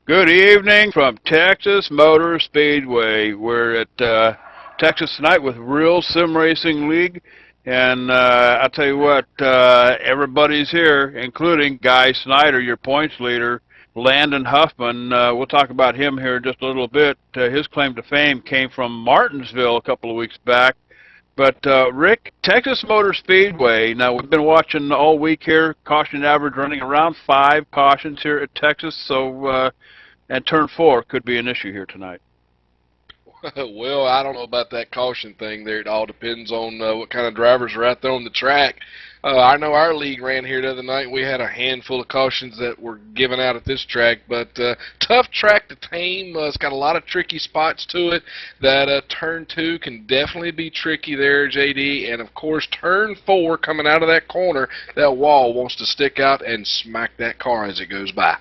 Good evening from Texas Motor Speedway. We're at Texas tonight with Real Sim Racing League, and I'll tell you what, everybody's here, including Guy Snyder, your points leader, Landon Huffman. We'll talk about him here in just a little bit. His claim to fame came from Martinsville a couple of weeks back. But Rick, Texas Motor Speedway. Now we've been watching all week here. Caution average running around 5 cautions here at Texas. So and turn 4 could be an issue here tonight. Well, I don't know about that caution thing there. It all depends on what kind of drivers are out there on the track. I know our league ran here the other night. We had a handful of cautions that were given out at this track, but tough track to tame. It's got a lot of tricky spots to it. That turn 2 can definitely be tricky there, JD. And, of course, turn 4 coming out of that corner, that wall wants to stick out and smack that car as it goes by.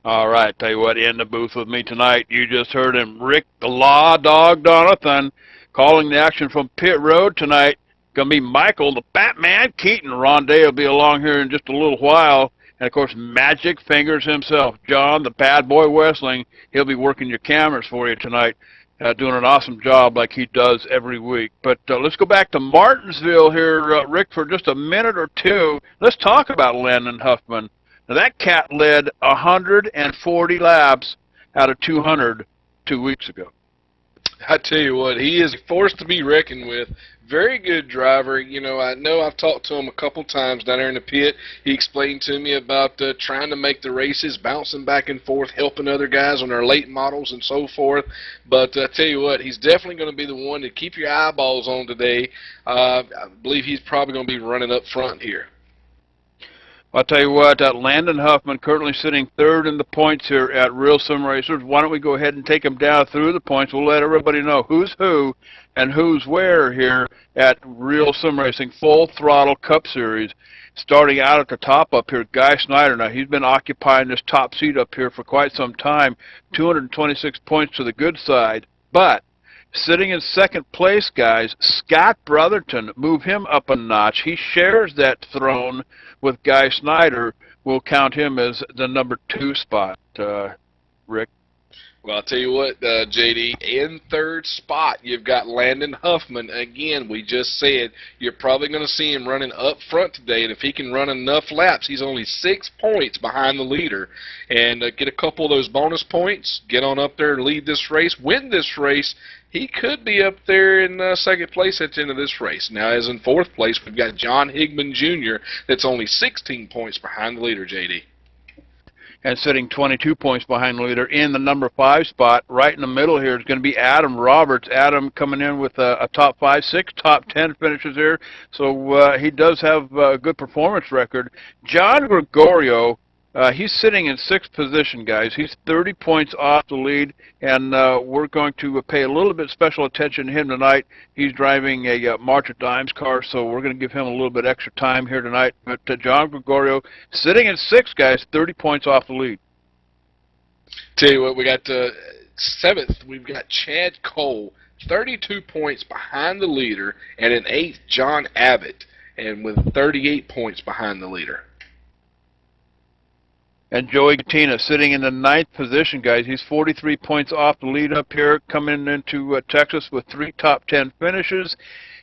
All right, tell you what, in the booth with me tonight, you just heard him, Rick the Law Dog Donathan, calling the action from pit road tonight. Going to be Michael the Batman Keaton. Ron Day will be along here in just a little while. And, of course, Magic Fingers himself, John the Bad Boy Westling. He'll be working your cameras for you tonight, doing an awesome job like he does every week. But let's go back to Martinsville here, Rick, for just a minute or two. Let's talk about Landon Huffman. Now, that cat led 140 laps out of 200 2 weeks ago. I tell you what, he is a force to be reckoned with. Very good driver. You know I've talked to him a couple times down there in the pit. He explained to me about trying to make the races, bouncing back and forth, helping other guys on their late models and so forth. But I tell you what, he's definitely going to be the one to keep your eyeballs on today. I believe he's probably going to be running up front here. I'll tell you what, Landon Huffman currently sitting third in the points here at Real Sim Racers. Why don't we go ahead and take him down through the points? We'll let everybody know who's who and who's where here at Real Sim Racing Full Throttle Cup Series. Starting out at the top up here, Guy Snyder. Now, he's been occupying this top seat up here for quite some time, 226 points to the good side. But sitting in second place, guys, Scott Brotherton. Move him up a notch. He shares that throne with Guy Snyder. We'll count him as the number 2 spot, Rick. Well, I'll tell you what, JD, in third spot, you've got Landon Huffman. Again, we just said you're probably going to see him running up front today, and if he can run enough laps, he's only 6 points behind the leader. And get a couple of those bonus points, get on up there and lead this race, win this race. He could be up there in second place at the end of this race. Now, as in fourth place, we've got John Higman Jr. that's only 16 points behind the leader, JD. And sitting 22 points behind the leader in the number 5 spot. Right in the middle here is going to be Adam Roberts. Adam coming in with a top 5, 6 top 10 finishes here. So he does have a good performance record. John Gregorio, he's sitting in 6th position, guys. He's 30 points off the lead, and we're going to pay a little bit special attention to him tonight. He's driving a March of Dimes car, so we're going to give him a little bit extra time here tonight. But John Gregorio sitting in 6th, guys, 30 points off the lead. Tell you what, we got 7th, we've got Chad Cole, 32 points behind the leader, and in 8th, John Abbott, and with 38 points behind the leader. And Joey Gattina sitting in the 9th position, guys. He's 43 points off the lead up here, coming into Texas with 3 top 10 finishes.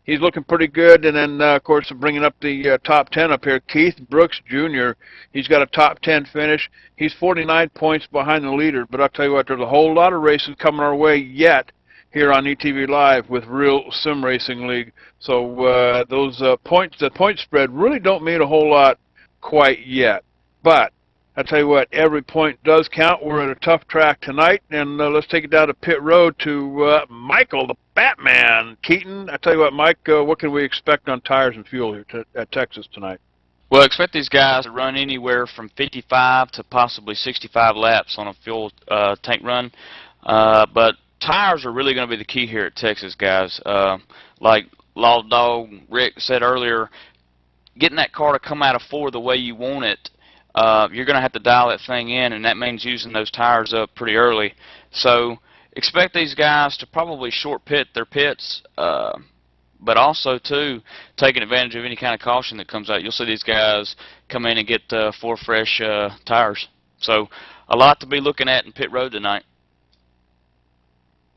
He's looking pretty good. And then, of course, bringing up the top 10 up here, Keith Brooks Jr. He's got a top 10 finish. He's 49 points behind the leader. But I'll tell you what, there's a whole lot of races coming our way yet here on ETV Live with Real Sim Racing League. So the point spread really don't mean a whole lot quite yet. But I tell you what, every point does count. We're at a tough track tonight, and let's take it down to pit road to Michael, the Batman Keaton. I tell you what, Mike, what can we expect on tires and fuel here at Texas tonight? Well, expect these guys to run anywhere from 55 to possibly 65 laps on a fuel tank run. But tires are really going to be the key here at Texas, guys. Like Law Dog Rick said earlier, getting that car to come out of 4 the way you want it, you're going to have to dial that thing in, and that means using those tires up pretty early. So expect these guys to probably short pit their pits, but also, too, taking advantage of any kind of caution that comes out. You'll see these guys come in and get 4 fresh tires. So a lot to be looking at in pit road tonight.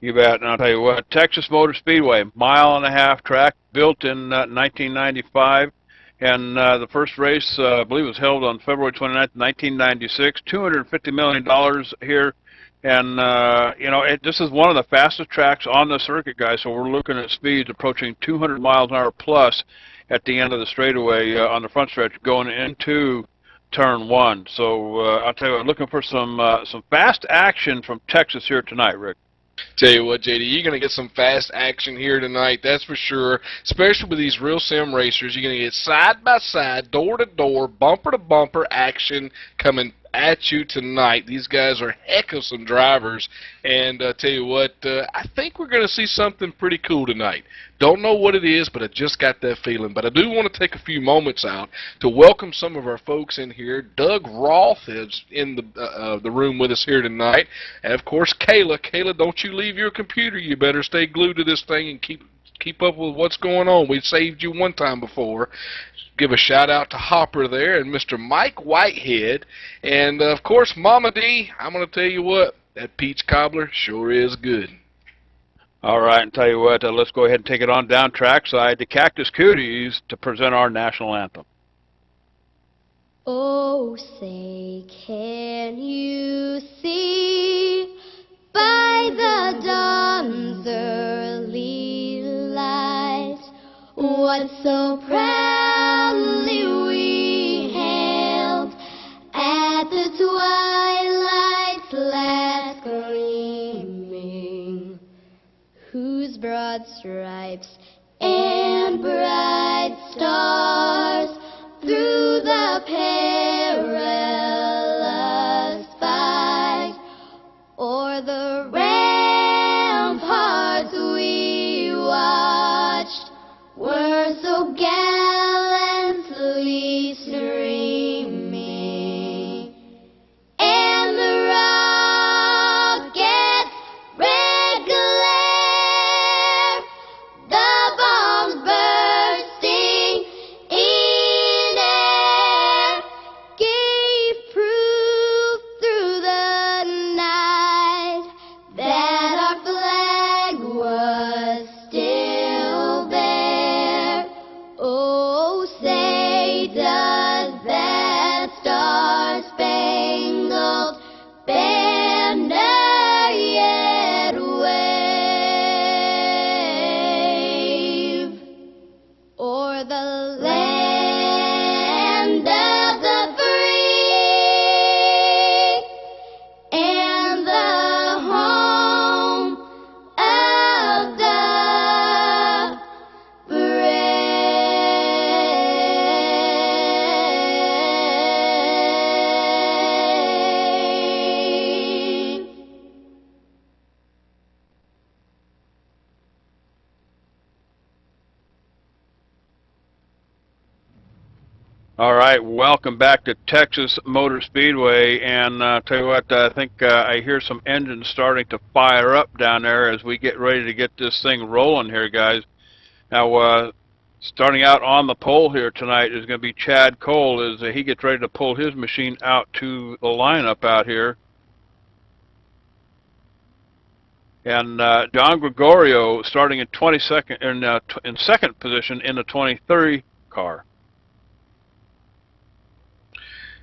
You bet. And I'll tell you what, Texas Motor Speedway, mile-and-a-half track, built in 1995. And the first race, I believe, was held on February 29th, 1996. $250 million here. And, you know, this is one of the fastest tracks on the circuit, guys. So we're looking at speeds approaching 200 miles an hour plus at the end of the straightaway on the front stretch going into turn one. So I'll tell you what, looking for some fast action from Texas here tonight, Rick. Tell you what, JD, you're going to get some fast action here tonight, that's for sure, especially with these real sim racers. You're going to get side-by-side, door-to-door, bumper-to-bumper action coming at you tonight. These guys are heck of some drivers, and tell you what, I think we're going to see something pretty cool tonight. Don't know what it is, but I just got that feeling. But I do want to take a few moments out to welcome some of our folks in here. Doug Roth is in the room with us here tonight, and of course Kayla. Kayla, don't you leave your computer. You better stay glued to this thing and keep up with what's going on. We saved you one time before. Give a shout out to Hopper there and Mr. Mike Whitehead, and of course Mama D. I'm going to tell you what, that peach cobbler sure is good. All right, and tell you what, let's go ahead and take it on down trackside to Cactus Cooties to present our national anthem. Oh, say, can you see by the dawn's early light what so proudly we hailed at the twilight's last gleaming, whose broad stripes and bright stars through the perilous fight o'er the ramparts we watched were so gallantly streaming, and the rocket's red glare, the bombs bursting in air, gave proof through the night that our flag was still there. Oh, say does that star-spangled banner yet wave o'er the land of the free and the home of the brave. All right, welcome back to Texas Motor Speedway, and tell you what, I think I hear some engines starting to fire up down there as we get ready to get this thing rolling here, guys. Now, starting out on the pole here tonight is going to be Chad Cole as he gets ready to pull his machine out to the lineup out here. And John Gregorio starting in 22nd in second position in the 23 car.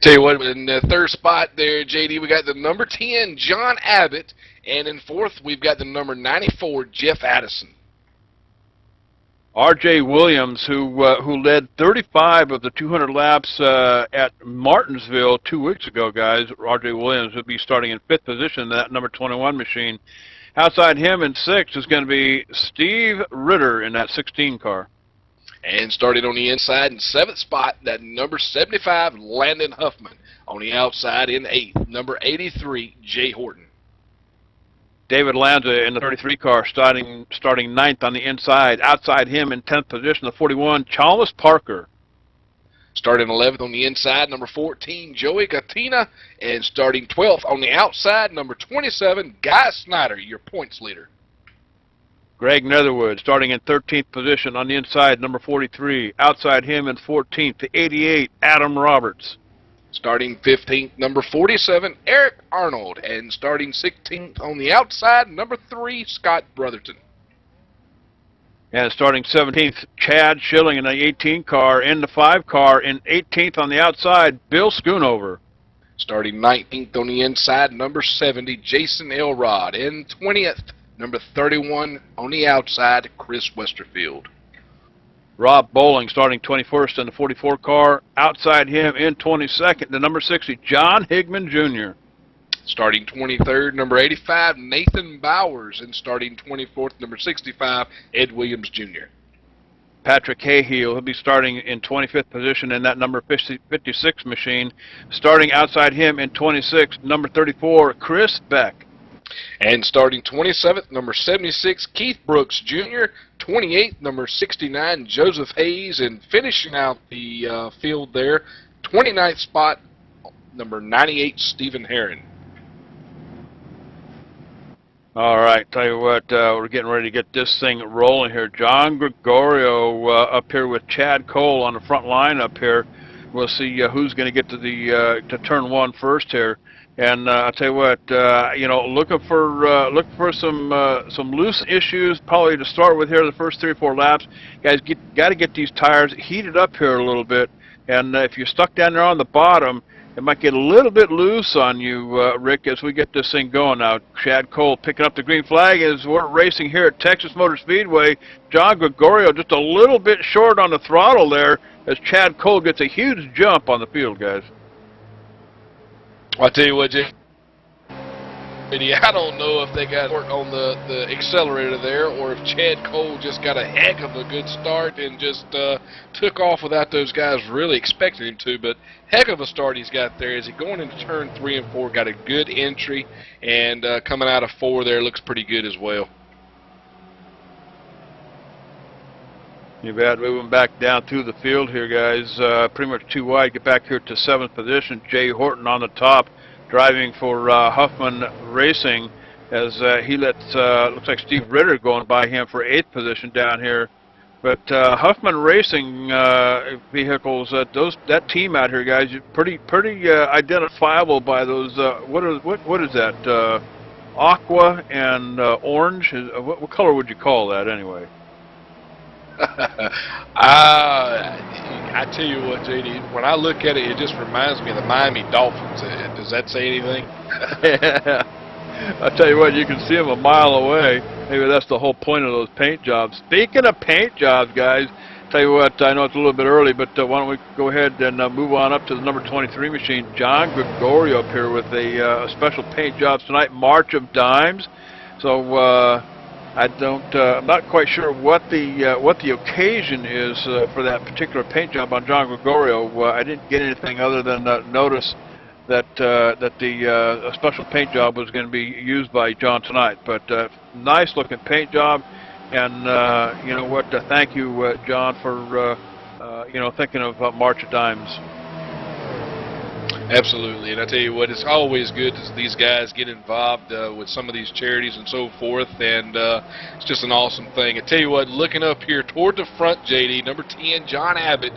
Tell you what, in the third spot there, JD, we got the number 10, John Abbott, and in fourth, we've got the number 94, Jeff Addison. R.J. Williams, who led 35 of the 200 laps at Martinsville 2 weeks ago, guys. R.J. Williams will be starting in fifth position in that number 21 machine. Outside him in sixth is going to be Steve Ritter in that 16 car. And starting on the inside in seventh spot, that number 75, Landon Huffman. On the outside in eighth, number 83, Jay Horton. David Lanza in the 33 car starting ninth on the inside. Outside him in 10th position, the 41, Chalmers Parker. Starting 11th on the inside, number 14, Joey Gatina. And starting 12th on the outside, number 27, Guy Snyder, your points leader. Greg Netherwood starting in 13th position on the inside, number 43. Outside him in 14th, the 88, Adam Roberts. Starting 15th, number 47, Eric Arnold. And starting 16th on the outside, number 3, Scott Brotherton. And starting 17th, Chad Schilling in the 18 car. In the 5 car, in 18th on the outside, Bill Schoonover. Starting 19th on the inside, number 70, Jason Elrod. In 20th, number 31 on the outside, Chris Westerfield. Rob Bowling starting 21st in the 44 car. Outside him in 22nd, the number 60, John Higman Jr. Starting 23rd, number 85, Nathan Bowers. And starting 24th, number 65, Ed Williams Jr. Patrick Cahill, he'll be starting in 25th position in that number 56 machine. Starting outside him in 26th, number 34, Chris Beck. And starting 27th, number 76, Keith Brooks Jr., 28th, number 69, Joseph Hayes, and finishing out the field there, 29th spot, number 98, Stephen Herron. All right, tell you what, we're getting ready to get this thing rolling here. John Gregorio up here with Chad Cole on the front line up here. We'll see who's going to get to the to turn 1 first here. And I'll tell you what, you know, looking for some loose issues probably to start with here the first 3 or 4 laps. Guys, got to get these tires heated up here a little bit. And if you're stuck down there on the bottom, it might get a little bit loose on you, Rick, as we get this thing going now. Chad Cole picking up the green flag as we're racing here at Texas Motor Speedway. John Gregorio just a little bit short on the throttle there as Chad Cole gets a huge jump on the field, guys. I'll tell you what, Jay, I don't know if they got work on the accelerator there or if Chad Cole just got a heck of a good start and just took off without those guys really expecting him to. But heck of a start he's got there. Is he going into turn 3 and 4? Got a good entry, and coming out of 4 there looks pretty good as well. You bet. Moving back down through the field here, guys. Pretty much too wide. Get back here to 7th position. Jay Horton on the top, driving for Huffman Racing, as he lets looks like Steve Ritter going by him for 8th position down here. But Huffman Racing vehicles, that team out here, guys, pretty identifiable by those. What is that? Aqua and orange. What color would you call that anyway? I tell you what, JD, when I look at it, it just reminds me of the Miami Dolphins. Does that say anything? Yeah. I tell you what, you can see them a mile away. Maybe that's the whole point of those paint jobs. Speaking of paint jobs, guys, tell you what, I know it's a little bit early, but why don't we go ahead and move on up to the number 23 machine. John Gregorio up here with a special paint jobs tonight, March of Dimes. So I'm not quite sure what the occasion is for that particular paint job on John Gregorio. I didn't get anything other than notice that the special paint job was going to be used by John tonight. But nice looking paint job, and you know what? Thank you, John, for you know, thinking of March of Dimes. Absolutely, and I tell you what, it's always good to these guys get involved with some of these charities and so forth, and it's just an awesome thing. I tell you what, looking up here toward the front, JD, number 10, John Abbott,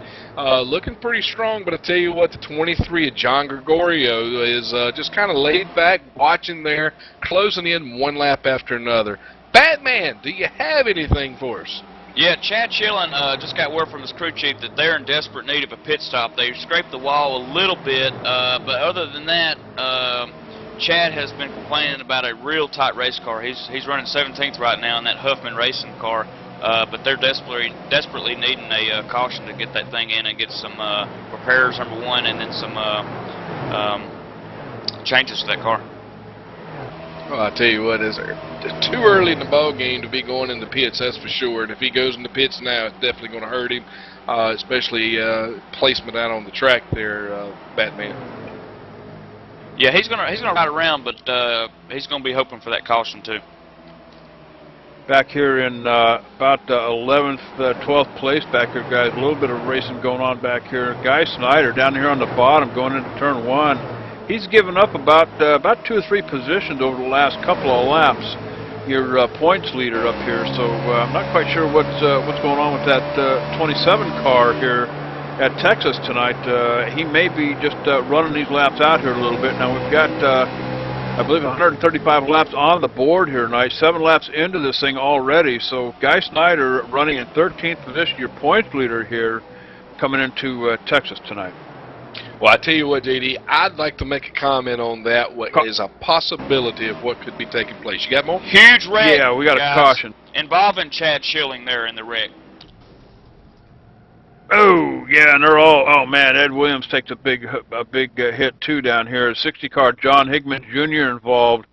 looking pretty strong, but I tell you what, the 23 of John Gregorio is just kind of laid back, watching there, closing in one lap after another. Batman, do you have anything for us? Yeah, Chad Schilling just got word from his crew chief that they're in desperate need of a pit stop. They scraped the wall a little bit, but other than that, Chad has been complaining about a real tight race car. He's running 17th right now in that Huffman Racing car, but they're desperately needing a caution to get that thing in and get some repairs, number one, and then some changes to that car. Well, I tell you what, it's too early in the ball game to be going into pits, that's for sure. And if he goes into pits now, it's definitely going to hurt him, especially placement out on the track there, Batman. Yeah, he's gonna ride around, but he's gonna be hoping for that caution too. Back here in about 11th, 12th place back here, guys. A little bit of racing going on back here. Guy Snyder down here on the bottom going into turn 1. He's given up about 2 or 3 positions over the last couple of laps. Your points leader up here, so I'm not quite sure what's going on with that 27 car here. at Texas tonight. He may be just running these laps out here a little bit. Now we've got, I believe, 135 laps on the board here tonight. 7 laps into this thing already. So Guy Snyder running in 13th position, your points leader here, coming into Texas tonight. Well, I tell you what, JD, I'd like to make a comment on that. What is a possibility of what could be taking place? You got more? Huge wreck. Yeah, we got guys, a caution. involving Chad Schilling there in the wreck. Oh, yeah, and they're all, oh man, Ed Williams takes a big hit too down here. 60 car, John Higman Jr. involved.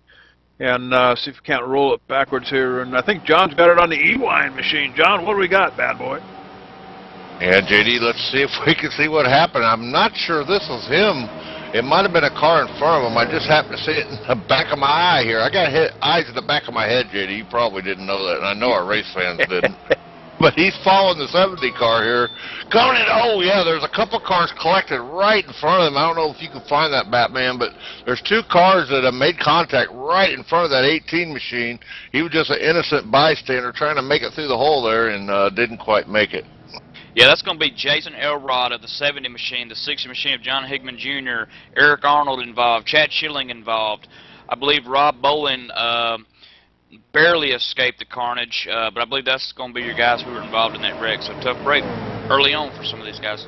And see if we can't roll it backwards here. And I think John's got it on the E-Wine machine. John, what do we got, bad boy? Yeah, JD, let's see if we can see what happened. I'm not sure this was him. It might have been a car in front of him. I just happened to see it in the back of my eye here. I got eyes in the back of my head, JD. You probably didn't know that, and I know our race fans didn't. But he's following the 70 car here. Coming in, oh yeah, there's a couple cars collected right in front of him. I don't know if you can find that, Batman, but there's 2 cars that have made contact right in front of that 18 machine. He was just an innocent bystander trying to make it through the hole there and didn't quite make it. Yeah, that's going to be Jason Elrod of the 70 machine, the 60 machine of John Higman Jr., Eric Arnold involved, Chad Schilling involved. I believe Rob Bolin barely escaped the carnage, but I believe that's going to be your guys who were involved in that wreck. So tough break early on for some of these guys.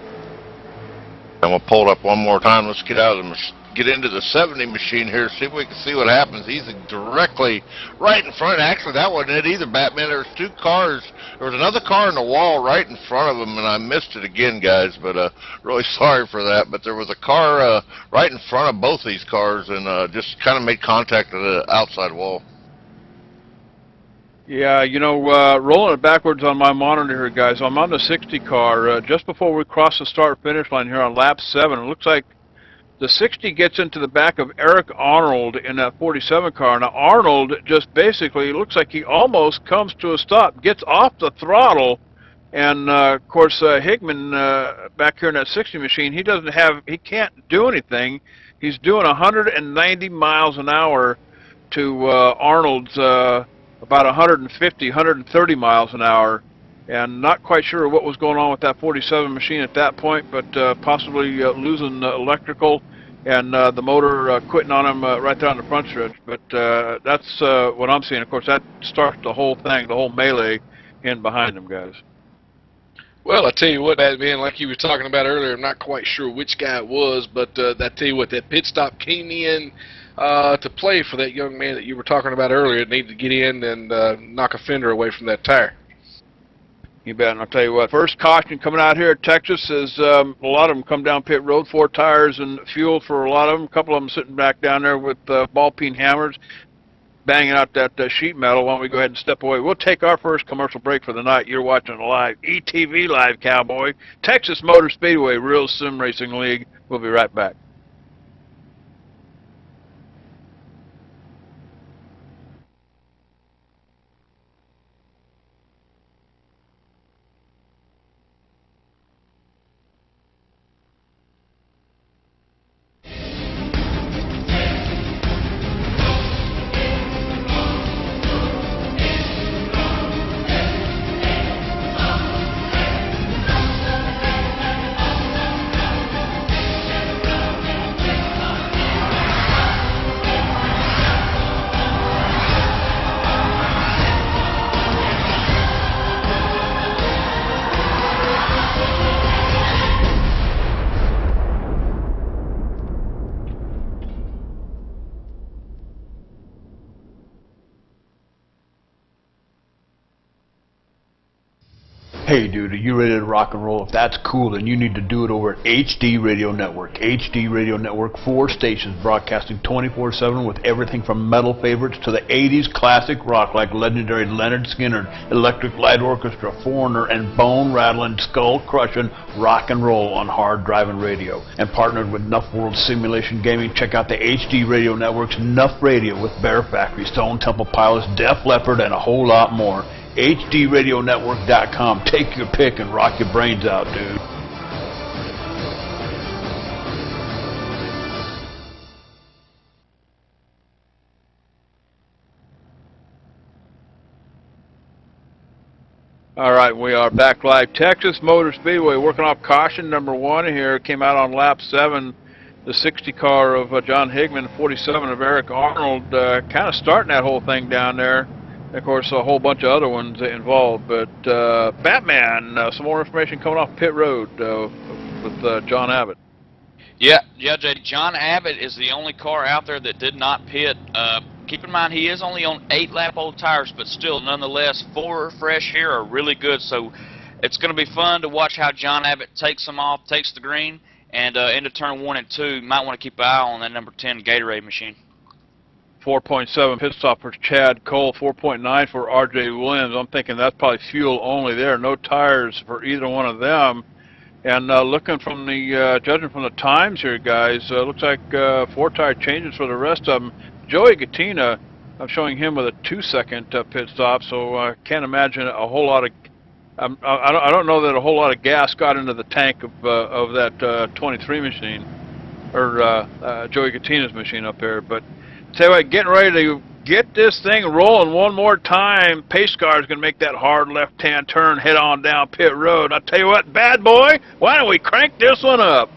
And we'll pull it up one more time. Let's get out of the get into the 70 machine here, see if we can see what happens. He's directly right in front. Actually, that wasn't it either, Batman. There was 2 cars. There was another car in the wall right in front of him, and I missed it again, guys, but really sorry for that. But there was a car right in front of both these cars and just kind of made contact with the outside wall. Yeah, you know, rolling it backwards on my monitor here, guys. I'm on the 60 car. Just before we cross the start-finish line here on lap 7, it looks like the 60 gets into the back of Eric Arnold in that 47 car. Now, Arnold just basically, it looks like he almost comes to a stop, gets off the throttle, and, of course, Higman back here in that 60 machine, he can't do anything. He's doing 190 miles an hour to Arnold's about 150, 130 miles an hour. And not quite sure what was going on with that 47 machine at that point, but possibly losing electrical and the motor quitting on him right there on the front stretch. But that's what I'm seeing. Of course, that starts the whole thing, the whole melee in behind them, guys. Well, I tell you what, man, like you were talking about earlier, I'm not quite sure which guy it was, but I tell you what, that pit stop came in to play for that young man that you were talking about earlier. It needed to get in and knock a fender away from that tire. You bet. And I'll tell you what, first caution coming out here at Texas is a lot of them come down pit road, 4 tires and fuel for a lot of them. A couple of them sitting back down there with ball peen hammers, banging out that sheet metal. Why don't we go ahead and step away? We'll take our first commercial break for the night. You're watching live, ETV Live, Cowboy, Texas Motor Speedway, Real Sim Racing League. We'll be right back. Hey dude, are you ready to rock and roll? If that's cool, then you need to do it over at HD Radio Network. HD Radio Network, 4 stations broadcasting 24/7 with everything from metal favorites to the 80s classic rock like legendary Leonard Skinner, Electric Light Orchestra, Foreigner, and bone-rattling, skull-crushing rock and roll on hard driving radio. And partnered with Nuff World Simulation Gaming, check out the HD Radio Network's Nuff Radio with Bear Factory, Stone Temple Pilots, Def Leppard, and a whole lot more. HDRadioNetwork.com. Take your pick and rock your brains out, dude. All right, we are back live. Texas Motor Speedway working off caution number 1 here. Came out on lap 7. The 60 car of John Higman, 47 of Eric Arnold, kind of starting that whole thing down there. And of course, a whole bunch of other ones involved. But Batman, some more information coming off pit road with John Abbott. Yeah, JD. John Abbott is the only car out there that did not pit. Keep in mind, he is only on 8-lap-old tires, but still, nonetheless, 4 fresh here are really good. So it's going to be fun to watch how John Abbott takes them off, takes the green, and into turn 1 and 2, you might want to keep an eye on that number 10 Gatorade machine. 4.7 pit stop for Chad Cole, 4.9 for R.J. Williams. I'm thinking that's probably fuel only there. No tires for either one of them. And looking from the, judging from the times here, guys, looks like 4 tire changes for the rest of them. Joey Gattina, I'm showing him with a 2-second pit stop, so I can't imagine a whole lot of. I don't know that a whole lot of gas got into the tank of that 23 machine, or Joey Gattina's machine up there. But tell you what, getting ready to get this thing rolling one more time. Pace car is going to make that hard left-hand turn, head on down pit road. I tell you what, bad boy, why don't we crank this one up?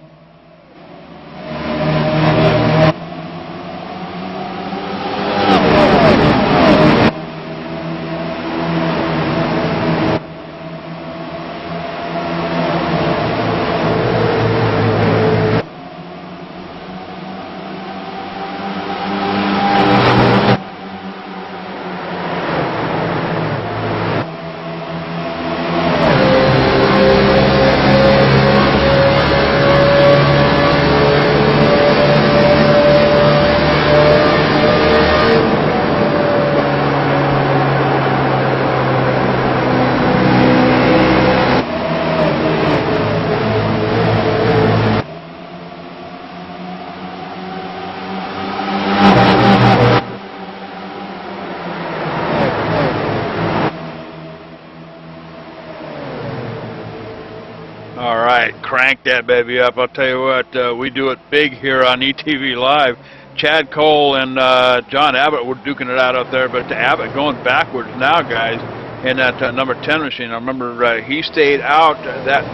All right, crank that baby up. I'll tell you what, we do it big here on ETV Live. Chad Cole and John Abbott were duking it out there, but Abbott going backwards now, guys, in that number 10 machine. I remember he stayed out that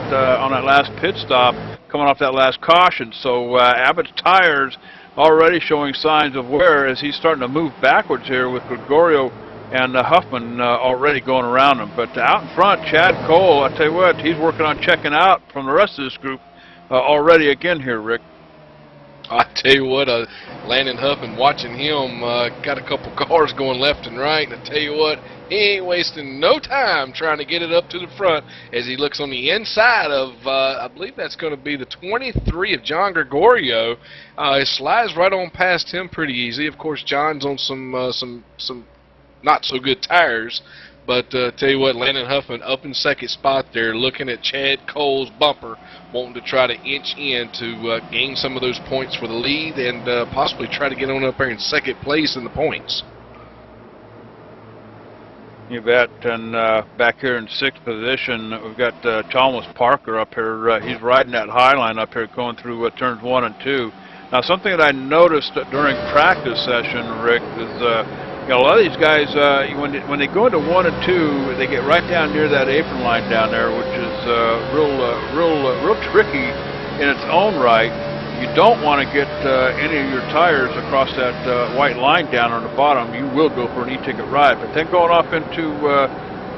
on that last pit stop coming off that last caution, so Abbott's tires already showing signs of wear as he's starting to move backwards here with Gregorio and Huffman already going around him. But out in front, Chad Cole, I tell you what, he's working on checking out from the rest of this group already again here, Rick. I tell you what, Landon Huffman, watching him, got a couple cars going left and right, and I tell you what, he ain't wasting no time trying to get it up to the front as he looks on the inside of, I believe that's going to be the 23 of John Gregorio. It slides right on past him pretty easy. Of course, John's on some not so good tires, but tell you what, Landon Huffman up in second spot there, looking at Chad Cole's bumper, wanting to try to inch in to gain some of those points for the lead and possibly try to get on up there in second place in the points. You bet. And back here in 6th position, we've got Chalmers Parker up here. He's riding that high line up here going through turns 1 and 2. Now, something that I noticed during practice session, Rick, is you know, a lot of these guys, when they go into 1 and 2, they get right down near that apron line down there, which is real tricky in its own right. You don't want to get any of your tires across that white line down on the bottom. You will go for an e-ticket ride. But then going off into,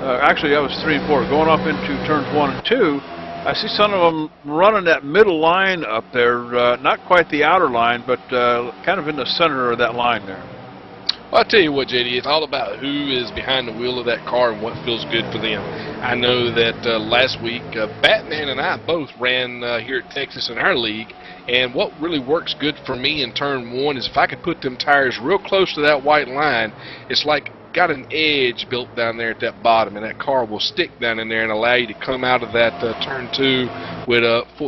actually that was 3 and 4, going off into turns 1 and 2, I see some of them running that middle line up there, not quite the outer line, but kind of in the center of that line there. Well, I'll tell you what, JD, it's all about who is behind the wheel of that car and what feels good for them. I know that last week, Batman and I both ran here at Texas in our league, and what really works good for me in turn 1 is if I could put them tires real close to that white line, it's like got an edge built down there at that bottom, and that car will stick down in there and allow you to come out of that turn 2 with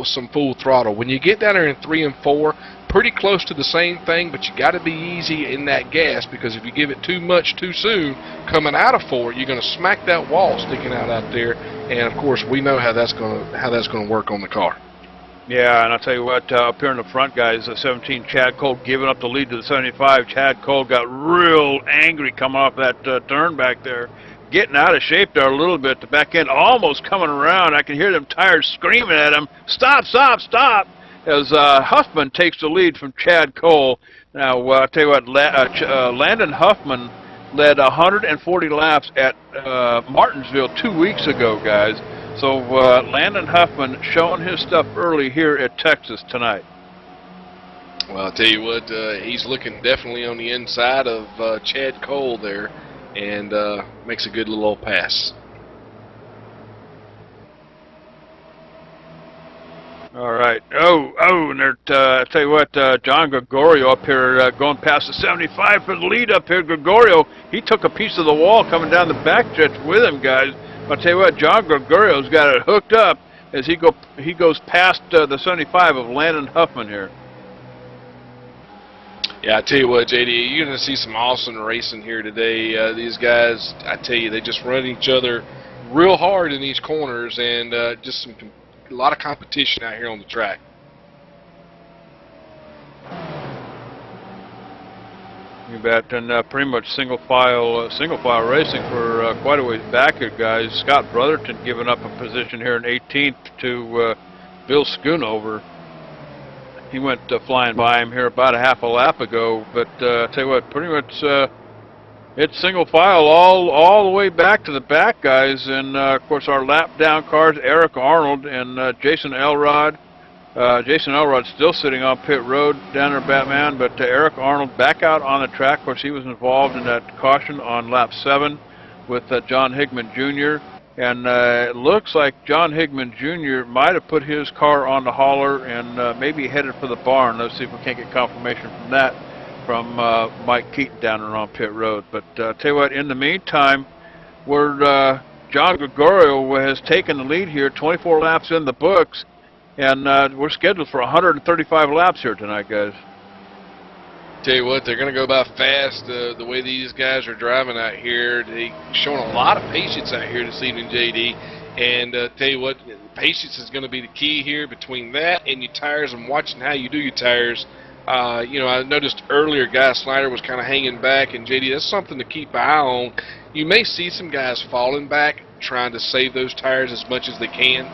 some full throttle. When you get down there in 3 and 4, pretty close to the same thing, but you got to be easy in that gas, because if you give it too much too soon, coming out of 4, you're going to smack that wall sticking out there, and of course we know how that's going to work on the car. Yeah, and I'll tell you what, up here in the front, guys, 17, Chad Cole giving up the lead to the 75. Chad Cole got real angry coming off that turn back there. getting out of shape there a little bit. The back end almost coming around. I can hear them tires screaming at him, stop, stop, stop, as Huffman takes the lead from Chad Cole. Now, I'll tell you what, Landon Huffman led 140 laps at Martinsville 2 weeks ago, guys. So Landon Huffman showing his stuff early here at Texas tonight. Well, I'll tell you what, he's looking definitely on the inside of Chad Cole there, and makes a good little pass. All right. And I tell you what, John Gregorio up here going past the 75 for the lead up here. Gregorio, he took a piece of the wall coming down the backstretch with him, guys. I'll tell you what, John Gregorio's got it hooked up as he goes past the 75 of Landon Huffman here. Yeah, I tell you what, JD, you're going to see some awesome racing here today. These guys, I tell you, they just run each other real hard in these corners, and just a lot of competition out here on the track. You bet, and pretty much single file racing for quite a ways back here, guys. Scott Brotherton giving up a position here in 18th to Bill Schoonover. He went flying by him here about a half a lap ago, but I tell you what, pretty much it's single file all the way back to the back, guys. And of course our lap down cars, Eric Arnold and Jason Elrod. Jason Elrod's still sitting on pit road down there, Batman, but Eric Arnold back out on the track. Of course, he was involved in that caution on lap 7 with John Higman Jr. And it looks like John Higman Jr. might have put his car on the hauler and maybe headed for the barn. Let's see if we can't get confirmation from that from Mike Keaton down there on pit road. But tell you what, in the meantime, we're John Gregorio has taken the lead here, 24 laps in the books. And we're scheduled for 135 laps here tonight, guys. Tell you what, they're going to go by fast. The way these guys are driving out here, they're showing a lot of patience out here this evening, JD. And tell you what, patience is going to be the key here between that and your tires and watching how you do your tires. You know, I noticed earlier Guy Snyder was kind of hanging back, and JD, that's something to keep an eye on. You may see some guys falling back, trying to save those tires as much as they can,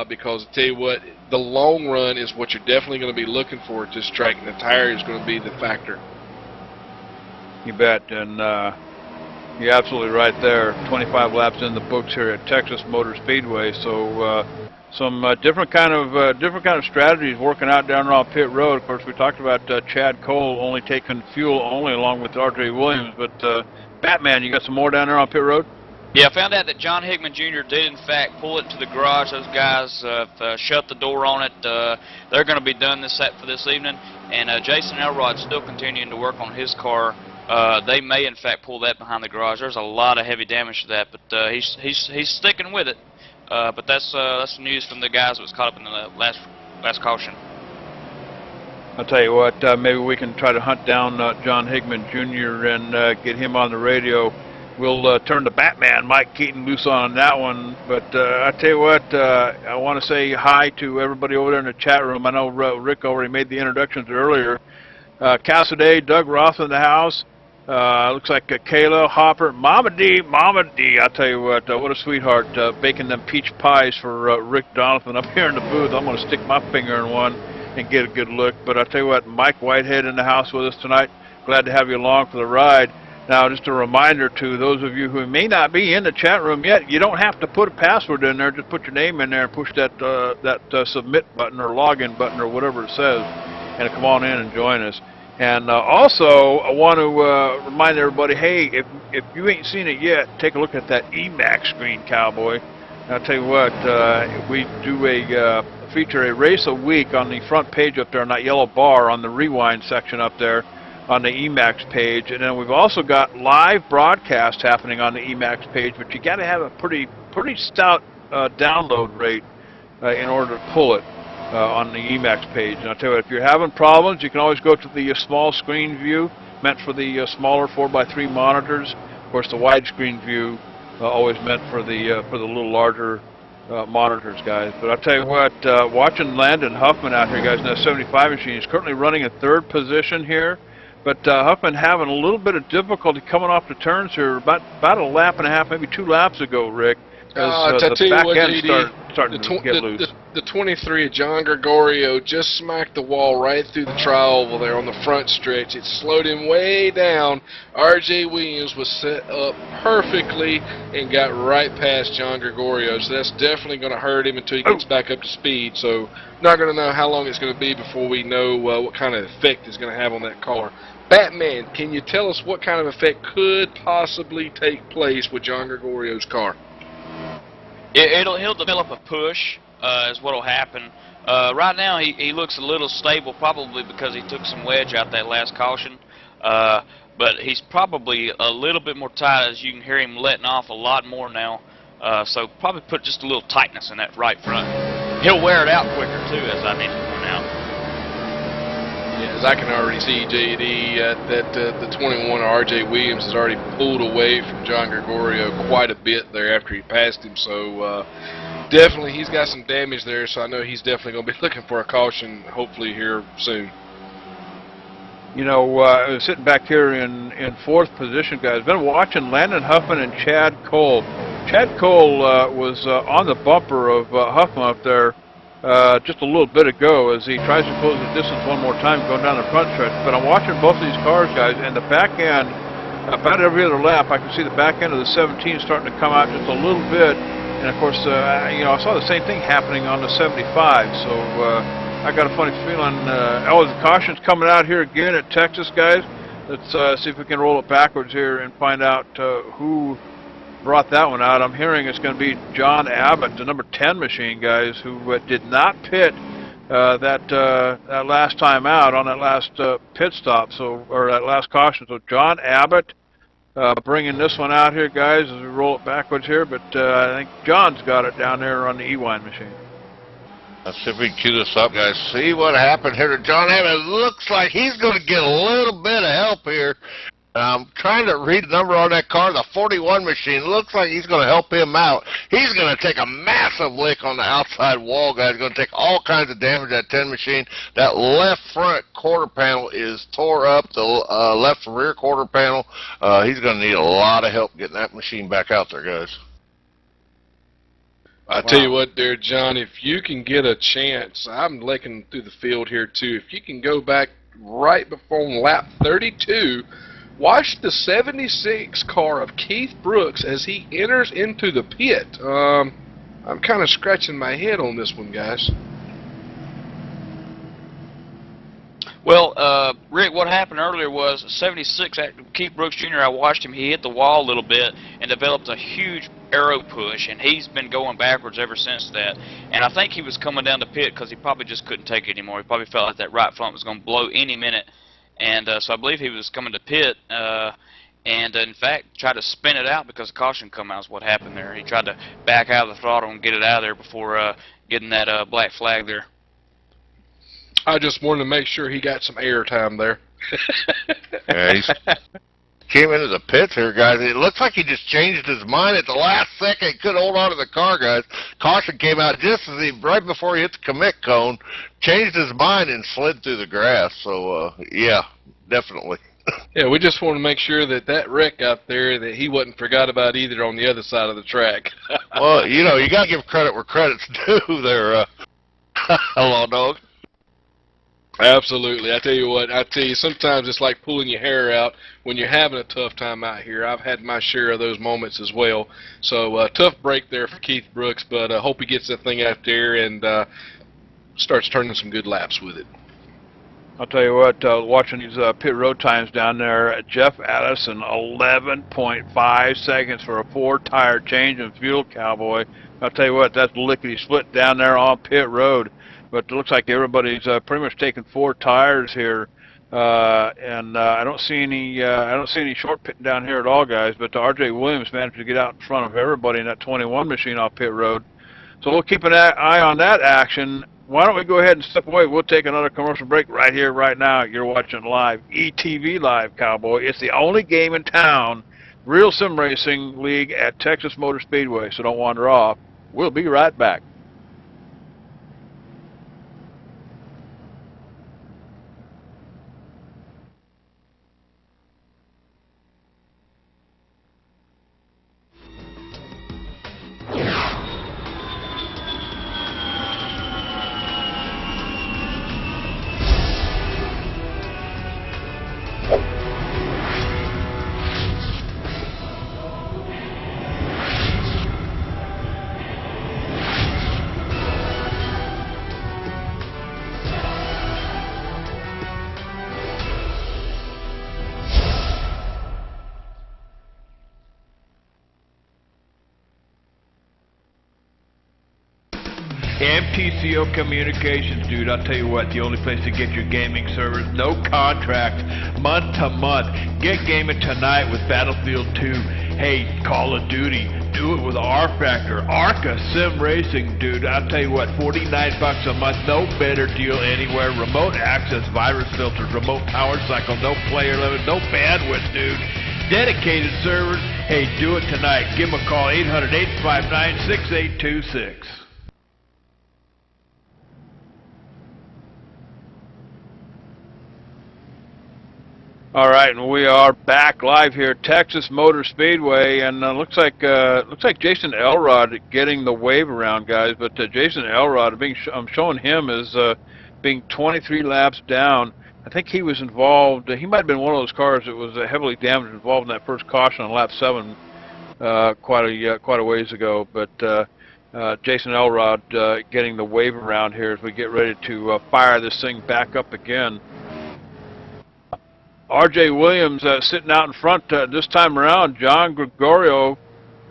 because I tell you what, the long run is what you're definitely going to be looking for at this track, and the tire is going to be the factor. You bet, and you're absolutely right there. 25 laps in the books here at Texas Motor Speedway, so some different kind of strategies working out down around pit road. Of course, we talked about Chad Cole only taking fuel only along with R.J. Williams, but Batman, you got some more down there on pit road? Yeah, I found out that John Higman Jr. did, in fact, pull it to the garage. Those guys shut the door on it. They're going to be done for this evening. And Jason Elrod's still continuing to work on his car. They may, in fact, pull that behind the garage. There's a lot of heavy damage to that, but he's sticking with it. But that's news from the guys that was caught up in the last caution. I'll tell you what, maybe we can try to hunt down John Higman Jr. and get him on the radio. We'll turn the Batman, Mike Keaton, loose on that one. But I tell you what, I want to say hi to everybody over there in the chat room. I know Rick already made the introductions earlier. Cassidy, Doug Roth in the house. Looks like Kayla, Hopper, Mama D. I tell you what a sweetheart, baking them peach pies for Rick Donaldson up here in the booth. I'm going to stick my finger in one and get a good look. But I tell you what, Mike Whitehead in the house with us tonight. Glad to have you along for the ride. Now, just a reminder to those of you who may not be in the chat room yet, you don't have to put a password in there. Just put your name in there and push that submit button or login button or whatever it says, and come on in and join us. And also, I want to remind everybody, hey, if you ain't seen it yet, take a look at that EMAX screen, cowboy. And I'll tell you what, we do feature a race a week on the front page up there on that yellow bar on the rewind section up there on the EMAX page, and then we've also got live broadcast happening on the EMAX page, but you got to have a pretty stout download rate in order to pull it on the EMAX page. And I'll tell you what, if you're having problems, you can always go to the small screen view, meant for the smaller 4x3 monitors. Of course, the widescreen view always meant for the little larger monitors, guys. But I'll tell you what, watching Landon Huffman out here, guys, in that 75 machine, he's currently running in third position here. But Huffman having a little bit of difficulty coming off the turns here about a lap and a half, maybe 2 laps ago, Rick, as I the tell you back what, end JD, starting to get loose. the 23 of John Gregorio just smacked the wall right through the tri-oval there on the front stretch. It slowed him way down. R.J. Williams was set up perfectly and got right past John Gregorio, so that's definitely going to hurt him until he gets back up to speed. So not going to know how long it's going to be before we know what kind of effect it's going to have on that car. Batman, can you tell us what kind of effect could possibly take place with John Gregorio's car? He'll develop a push, is what'll happen. Right now he looks a little stable, probably because he took some wedge out that last caution. But he's probably a little bit more tight, as you can hear him letting off a lot more now. So probably put just a little tightness in that right front. He'll wear it out quicker too, as I need to point out. Yeah, as I can already see, JD, that the 21 R.J. Williams has already pulled away from John Gregorio quite a bit there after he passed him. So definitely he's got some damage there. So I know he's definitely going to be looking for a caution, hopefully here soon. You know, I was sitting back here in 4th position, guys. Been watching Landon Huffman and Chad Cole. Chad Cole was on the bumper of Huffman up there just a little bit ago as he tries to close the distance one more time going down the front stretch. But I'm watching both of these cars, guys, and the back end, about every other lap, I can see the back end of the 17 starting to come out just a little bit. And, of course, you know, I saw the same thing happening on the 75, so I got a funny feeling. The caution's coming out here again at Texas, guys. Let's see if we can roll it backwards here and find out who brought that one out. I'm hearing it's going to be John Abbott, the number 10 machine, guys, who did not pit that last time out on that last pit stop, or that last caution. So John Abbott bringing this one out here, guys, as we roll it backwards here. But I think John's got it down there on the E-Wine machine. Let's see if we can cue this up, guys. See what happened here to John Abbott. It looks like he's going to get a little bit of help here. I'm trying to read the number on that car, the 41 machine. Looks like he's going to help him out. He's going to take a massive lick on the outside wall, guys. Going to take all kinds of damage, that 10 machine. That left front quarter panel is tore up, the left rear quarter panel. He's going to need a lot of help getting that machine back out there, guys. I tell you what there, John, if you can get a chance, I'm looking through the field here too, if you can go back right before lap 32, watch the 76 car of Keith Brooks as he enters into the pit. I'm kind of scratching my head on this one, guys. Well, Rick, what happened earlier was 76, Keith Brooks Jr., I watched him, he hit the wall a little bit and developed a huge aero push, and he's been going backwards ever since that. And I think he was coming down the pit because he probably just couldn't take it anymore. He probably felt like that right front was going to blow any minute. And so I believe he was coming to pit and, in fact, tried to spin it out because the caution come out is what happened there. He tried to back out of the throttle and get it out of there before getting that black flag there. I just wanted to make sure he got some air time there. Yeah, he came into the pits here, guys. It looks like he just changed his mind at the last second. He couldn't hold on to the car, guys. Caution came out just as right before he hit the commit cone, changed his mind and slid through the grass. So, yeah, definitely. Yeah, we just want to make sure that wreck out there, that he wasn't forgot about either on the other side of the track. Well, you know, you got to give credit where credit's due there, Hello, Dog. Absolutely. I tell you, sometimes it's like pulling your hair out when you're having a tough time out here. I've had my share of those moments as well. So, tough break there for Keith Brooks, but I hope he gets that thing out there and starts turning some good laps with it. I'll tell you what, watching these pit road times down there, Jeff Addison, 11.5 seconds for a 4-tire change in fuel, Cowboy. I'll tell you what, that's lickety-split down there on pit road. But it looks like everybody's pretty much taking 4 tires here, and I don't see any short pitting down here at all, guys. But R.J. Williams managed to get out in front of everybody in that 21 machine off pit road. So we'll keep an eye on that action. Why don't we go ahead and step away? We'll take another commercial break right here, right now. You're watching live, ETV Live, Cowboy. It's the only game in town, real sim racing league at Texas Motor Speedway. So don't wander off. We'll be right back. MTCO Communications, dude. I'll tell you what, the only place to get your gaming servers, no contract, month to month. Get gaming tonight with Battlefield 2. Hey, Call of Duty. Do it with R Factor, Arca Sim Racing, dude. I'll tell you what, $49 a month, no better deal anywhere. Remote access, virus filters, remote power cycle, no player limit, no bandwidth, dude. Dedicated servers. Hey, do it tonight. Give them a call, 800-859-6826. All right, and we are back live here at Texas Motor Speedway, and looks like Jason Elrod getting the wave around, guys. But Jason Elrod, I'm showing him as being 23 laps down. I think he was involved. He might have been one of those cars that was heavily damaged, involved in that first caution on lap 7 quite a ways ago. But Jason Elrod getting the wave around here as we get ready to fire this thing back up again. R.J. Williams sitting out in front this time around. John Gregorio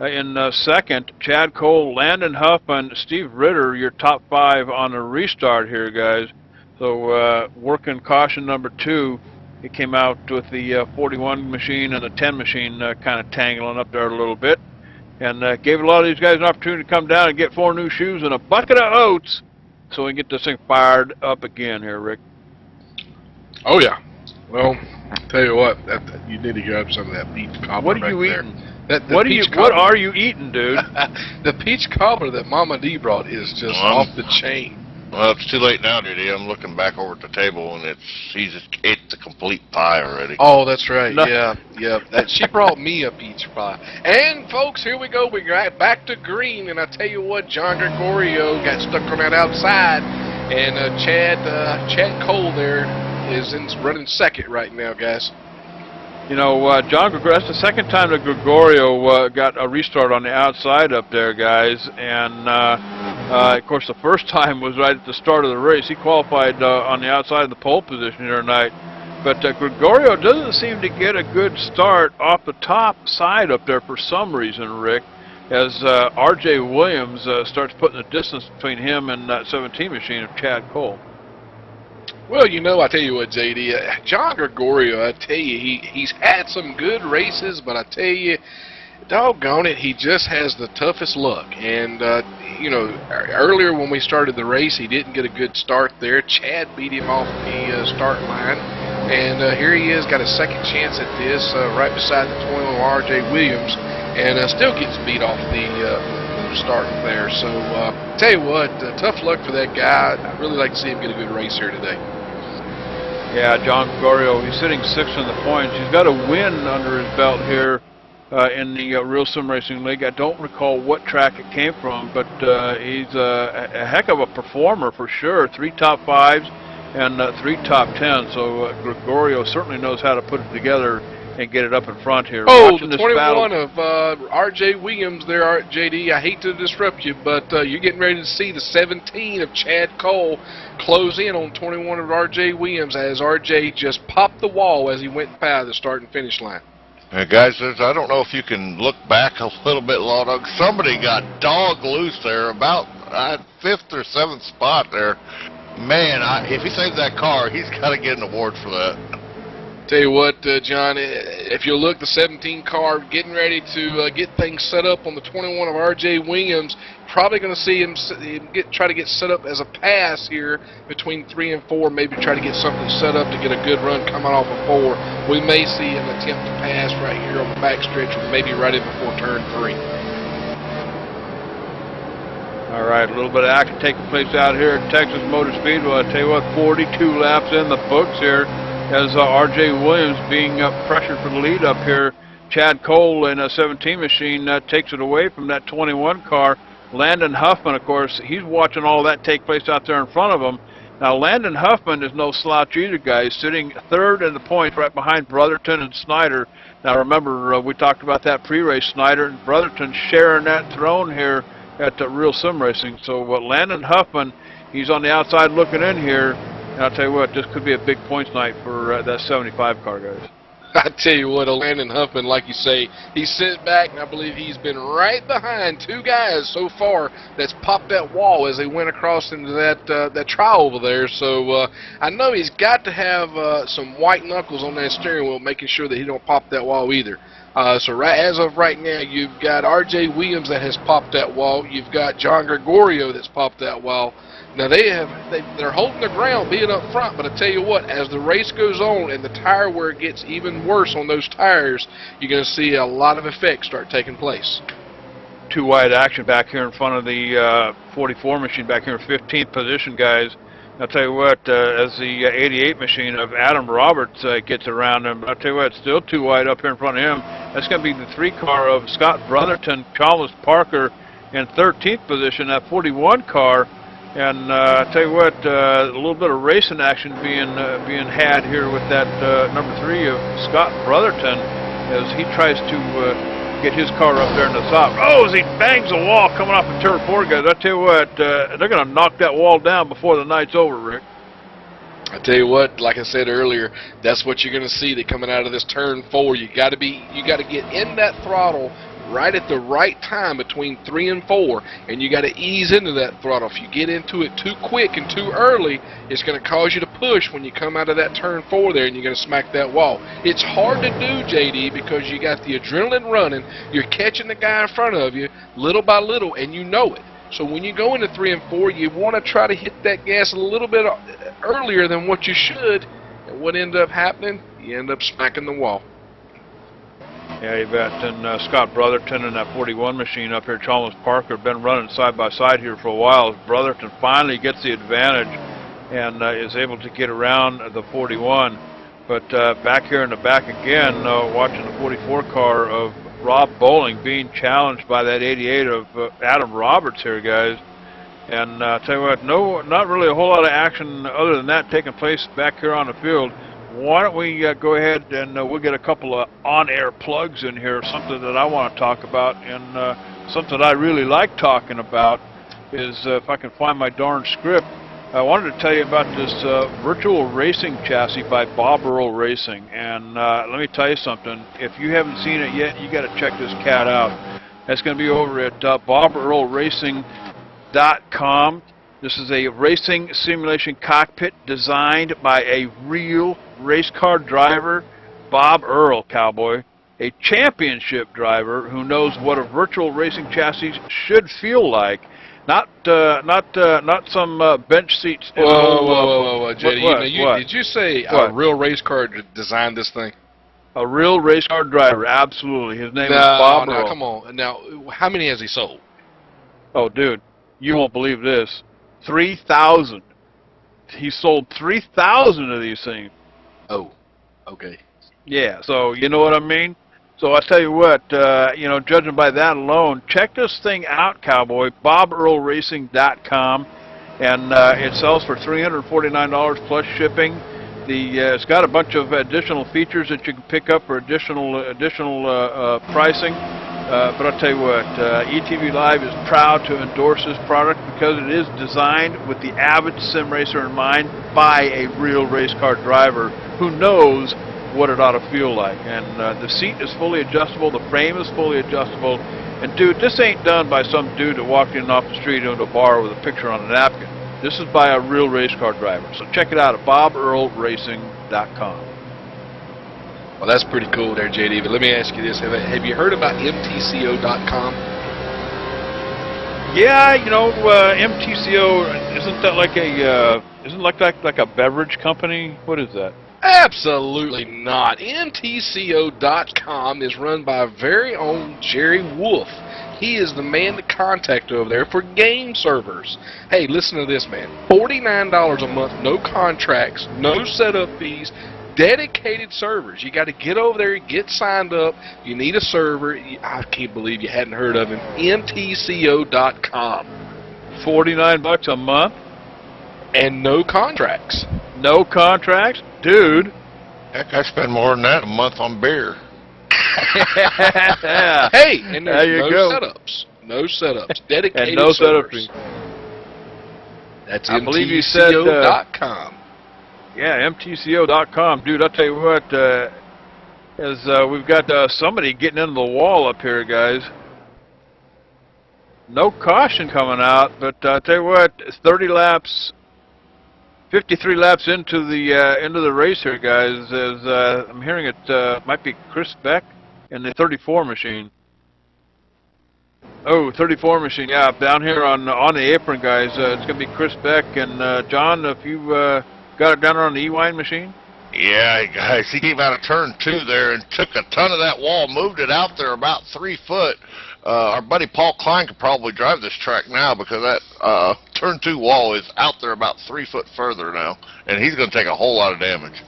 in second. Chad Cole, Landon Huffman, Steve Ritter, your top 5 on the restart here, guys. So working caution number 2. He came out with the 41 machine and the 10 machine kind of tangling up there a little bit. And gave a lot of these guys an opportunity to come down and get 4 new shoes and a bucket of oats so we can get this thing fired up again here, Rick. Oh, yeah. Well, tell you what, you need to grab some of that peach cobbler. What are you right eating? There. What are you eating, dude? The peach cobbler that Mama D brought is just off the chain. Well, it's too late now, JD. I'm looking back over at the table, and it's a complete pie already. Oh, that's right. No. Yeah. She brought me a peach pie. And folks, here we go. We got back to green, and I tell you what, John Gregorio got stuck on that outside, and Chad Cole there is running second right now, guys. You know, John Gregorio, that's the second time that Gregorio got a restart on the outside up there, guys. And, of course, the first time was right at the start of the race. He qualified on the outside of the pole position here tonight. But Gregorio doesn't seem to get a good start off the top side up there for some reason, Rick, as R.J. Williams starts putting the distance between him and that 17 machine of Chad Cole. Well, you know, I tell you what, JD, John Gregorio, I tell you, he's had some good races, but I tell you, doggone it, he just has the toughest luck. And, you know, earlier when we started the race, he didn't get a good start there. Chad beat him off the start line. And here he is, got a second chance at this, right beside the 21 R.J. Williams, and still gets beat off the start there. So, tell you what, tough luck for that guy. I'd really like to see him get a good race here today. Yeah, John Gregorio, he's sitting 6th in the points. He's got a win under his belt here in the Real Sim Racing League. I don't recall what track it came from, but he's a heck of a performer for sure. 3 top 5s and 3 top 10. So Gregorio certainly knows how to put it together and get it up in front here. Oh, Watching the 21 of R.J. Williams there, JD. I hate to disrupt you, but you're getting ready to see the 17 of Chad Cole close in on 21 of R.J. Williams as R.J. just popped the wall as he went by the start and finish line. Guys, I don't know if you can look back a little bit, Lawdog. Somebody got dog loose there, about 5th or 7th spot there. Man, if he saves that car, he's got to get an award for that. Tell you what, John, if you look, the 17 car getting ready to get things set up on the 21 of R.J. Williams. Probably going to see him try to get set up as a pass here between 3 and 4. Maybe try to get something set up to get a good run coming off of 4. We may see an attempt to pass right here on the backstretch, or maybe right in before turn 3. All right, a little bit of action taking place out here at Texas Motor Speedway. I tell you what, 42 laps in the books here, as R.J. Williams being pressured for the lead up here. Chad Cole in a 17 machine takes it away from that 21 car. Landon Huffman, of course, he's watching all that take place out there in front of him. Now, Landon Huffman is no slouch either, guys, sitting 3rd in the points right behind Brotherton and Snyder. Now, remember, we talked about that pre-race. Snyder and Brotherton sharing that throne here at Real Sim Racing. So, Landon Huffman, he's on the outside looking in here. And I'll tell you what, this could be a big points night for that 75 car, guys. I tell you what, Landon Huffman, like you say, he sits back, and I believe he's been right behind two guys so far that's popped that wall as they went across into that trial over there. So I know he's got to have some white knuckles on that steering wheel, making sure that he don't pop that wall either. So right as of right now, you've got R.J. Williams that has popped that wall. You've got John Gregorio that's popped that wall. Now they're holding their ground being up front, but I tell you what, as the race goes on and the tire wear gets even worse on those tires, you're going to see a lot of effects start taking place. Two wide action back here in front of the 44 machine back here in 15th position, guys. I'll tell you what, as the 88 machine of Adam Roberts gets around him, I'll tell you what, it's still too wide up here in front of him. That's going to be the 3 car of Scott Brotherton, Chalmers Parker in 13th position, that 41 car. And I tell you what, a little bit of racing action being had here with that number 3 of Scott Brotherton as he tries to get his car up there in the top. Oh, as he bangs the wall coming off of turn 4, guys. I tell you what, they're going to knock that wall down before the night's over, Rick. I tell you what, like I said earlier, that's what you're going to see. They're coming out of this turn 4. You got to get in that throttle right at the right time between 3 and 4, and you got to ease into that throttle. If you get into it too quick and too early, it's going to cause you to push when you come out of that turn 4 there, and you're going to smack that wall. It's hard to do, JD, because you got the adrenaline running. You're catching the guy in front of you little by little, and you know it. So when you go into 3 and 4, you want to try to hit that gas a little bit earlier than what you should, and what ends up happening, you end up smacking the wall. Yeah, you bet. And Scott Brotherton and that 41 machine up here, Chalmers Parker, have been running side by side here for a while. Brotherton finally gets the advantage and is able to get around the 41. But back here in the back again, watching the 44 car of Rob Bowling being challenged by that 88 of Adam Roberts here, guys. And tell you what, not really a whole lot of action other than that taking place back here on the field. Why don't we go ahead and we'll get a couple of on-air plugs in here, something that I want to talk about, and something I really like talking about is, if I can find my darn script, I wanted to tell you about this virtual racing chassis by Bob Earl Racing. And let me tell you something, if you haven't seen it yet, you got to check this cat out. That's going to be over at BobEarlRacing.com. This is a racing simulation cockpit designed by a real race car driver, Bob Earl, cowboy, a championship driver who knows what a virtual racing chassis should feel like. Not some bench seats. Whoa, JD, what? Did you say What? a real race car designed this thing? A real race car driver, absolutely. His name is Bob Earl. No, come on. Now, how many has he sold? Oh, dude, you won't believe this. 3,000. He sold 3,000 of these things. Oh, okay. Yeah, so you know what I mean? So I tell you what, judging by that alone, check this thing out, cowboy, BobEarlRacing.com, and it sells for $349 plus shipping. It's got a bunch of additional features that you can pick up for additional pricing. But I'll tell you what, ETV Live is proud to endorse this product because it is designed with the avid sim racer in mind by a real race car driver who knows what it ought to feel like. And the seat is fully adjustable, the frame is fully adjustable, and dude, this ain't done by some dude that walked in off the street into a bar with a picture on a napkin. This is by a real race car driver. So check it out at BobEarlRacing.com. Well, that's pretty cool there, JD. But let me ask you this: have you heard about MTCO.com? Yeah, MTCO, isn't that like a beverage company? What is that? Absolutely not. MTCO.com is run by our very own Jerry Wolf. He is the man to contact over there for game servers. Hey, listen to this, man. $49 a month, no contracts, no setup fees, dedicated servers. You got to get over there, get signed up. You need a server. I can't believe you hadn't heard of him. MTCO.com. $49 a month? And no contracts. No contracts? Dude. Heck, I spend more than that a month on beer. Hey, and there's no setups. No setups. Dedicated and no setup servers. fee. That's I believe you said MTCO.com. Yeah, MTCO.com. Dude, I'll tell you what, As we've got somebody getting into the wall up here, guys. No caution coming out, but I tell you what, it's 30 laps, 53 laps into the race here, guys. As I'm hearing it might be Chris Beck in the 34 machine. Oh, 34 machine, yeah, down here on the apron, guys. It's gonna be Chris Beck and John. If you got it down there on the E-Wine machine. Yeah, guys, he came out of turn 2 there and took a ton of that wall, moved it out there about 3 foot. Our buddy Paul Klein could probably drive this track now because that turn 2 wall is out there about 3 foot further now, and he's going to take a whole lot of damage.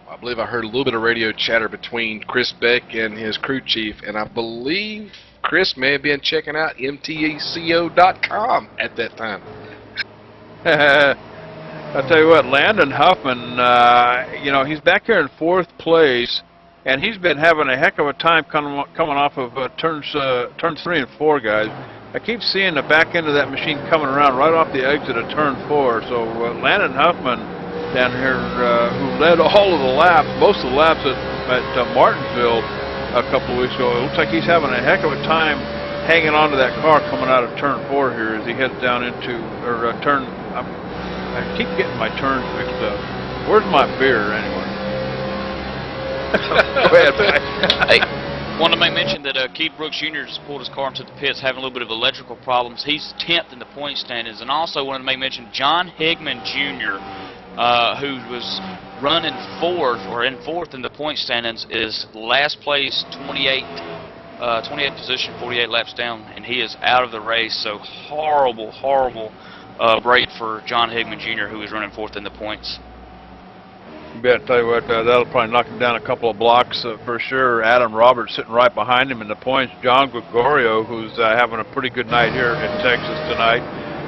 I believe I heard a little bit of radio chatter between Chris Beck and his crew chief, and I believe Chris may have been checking out mteco.com at that time. I'll tell you what, Landon Huffman, you know, he's back here in 4th place, and he's been having a heck of a time coming off of turns 3 and 4, guys. I keep seeing the back end of that machine coming around right off the exit of turn 4. So Landon Huffman down here, who led all of the laps, most of the laps at Martinsville a couple of weeks ago, it looks like he's having a heck of a time hanging on to that car coming out of turn 4 here as he heads down into, or turn, I keep getting my turns mixed up. Where's my beer, anyway? Go ahead, Mike. Hey, wanted to make mention that Keith Brooks Jr. just pulled his car into the pits, having a little bit of electrical problems. He's 10th in the point standings, and also wanted to make mention John Higman Jr., who was running 4th or in 4th in the point standings, is last place, 28th position, 48 laps down, and he is out of the race. So horrible break for John Higman Jr., who is running 4th in the points. You bet. I tell you what, that'll probably knock him down a couple of blocks for sure. Adam Roberts sitting right behind him in the points. John Gregorio, who's having a pretty good night here in Texas tonight.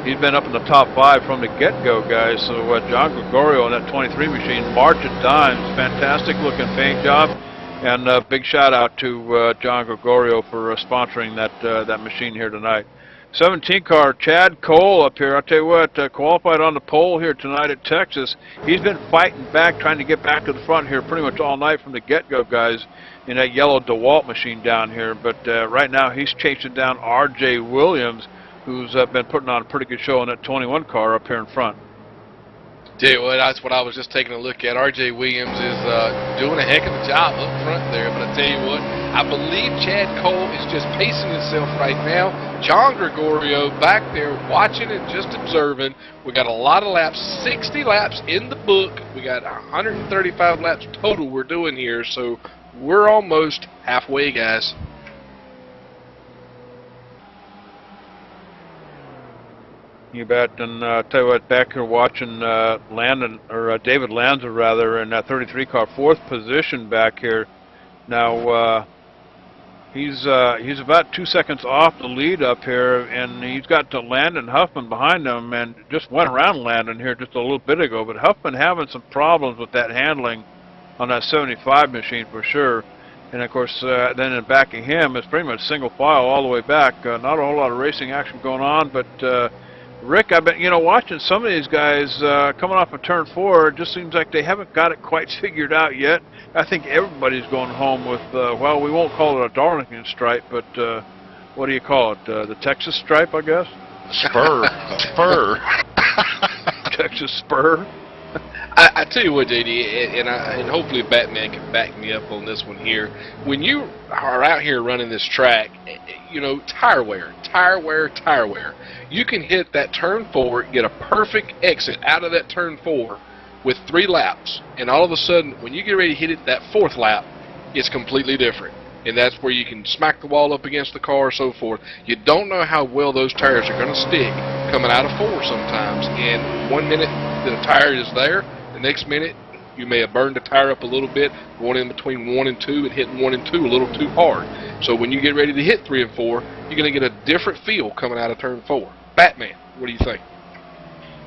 He's been up in the top 5 from the get-go, guys. So John Gregorio in that 23 machine, March at dimes, fantastic looking paint job. And big shout out to John Gregorio for sponsoring that machine here tonight. 17 car, Chad Cole up here. I'll tell you what, qualified on the pole here tonight at Texas. He's been fighting back, trying to get back to the front here pretty much all night from the get-go, guys, in that yellow DeWalt machine down here. But right now he's chasing down R.J. Williams, who's been putting on a pretty good show in that 21 car up here in front. Tell you what, that's what I was just taking a look at. R.J. Williams is doing a heck of a job up front there, but I tell you what, I believe Chad Cole is just pacing himself right now. John Gregorio back there watching and just observing. We got a lot of laps, 60 laps in the book. We got 135 laps total we're doing here, so we're almost halfway, guys. You bet. And tell you what, back here watching Landon, or David Lanza rather, in that 33 car, 4th position back here. Now he's about 2 seconds off the lead up here, and he's got Landon Huffman behind him, and just went around Landon here just a little bit ago. But Huffman having some problems with that handling on that 75 machine for sure. And of course, then in back of him, it's pretty much single file all the way back. Not a whole lot of racing action going on, but Rick, I've been, watching some of these guys coming off of turn 4. It just seems like they haven't got it quite figured out yet. I think everybody's going home with, well, we won't call it a Darlington stripe, but what do you call it? The Texas stripe, I guess? Spur. Spur. Texas spur. I tell you what, JD, and hopefully Batman can back me up on this one here. When you are out here running this track, tire wear. You can hit that turn 4, get a perfect exit out of that turn 4 with 3 laps, and all of a sudden, when you get ready to hit it that 4th lap, it's completely different. And that's where you can smack the wall up against the car or so forth. You don't know how well those tires are going to stick coming out of 4 sometimes. And 1 minute the tire is there, the next minute you may have burned the tire up a little bit, going in between 1 and 2 and hitting 1 and 2 a little too hard. So when you get ready to hit 3 and 4, you're going to get a different feel coming out of turn 4. Batman, what do you think?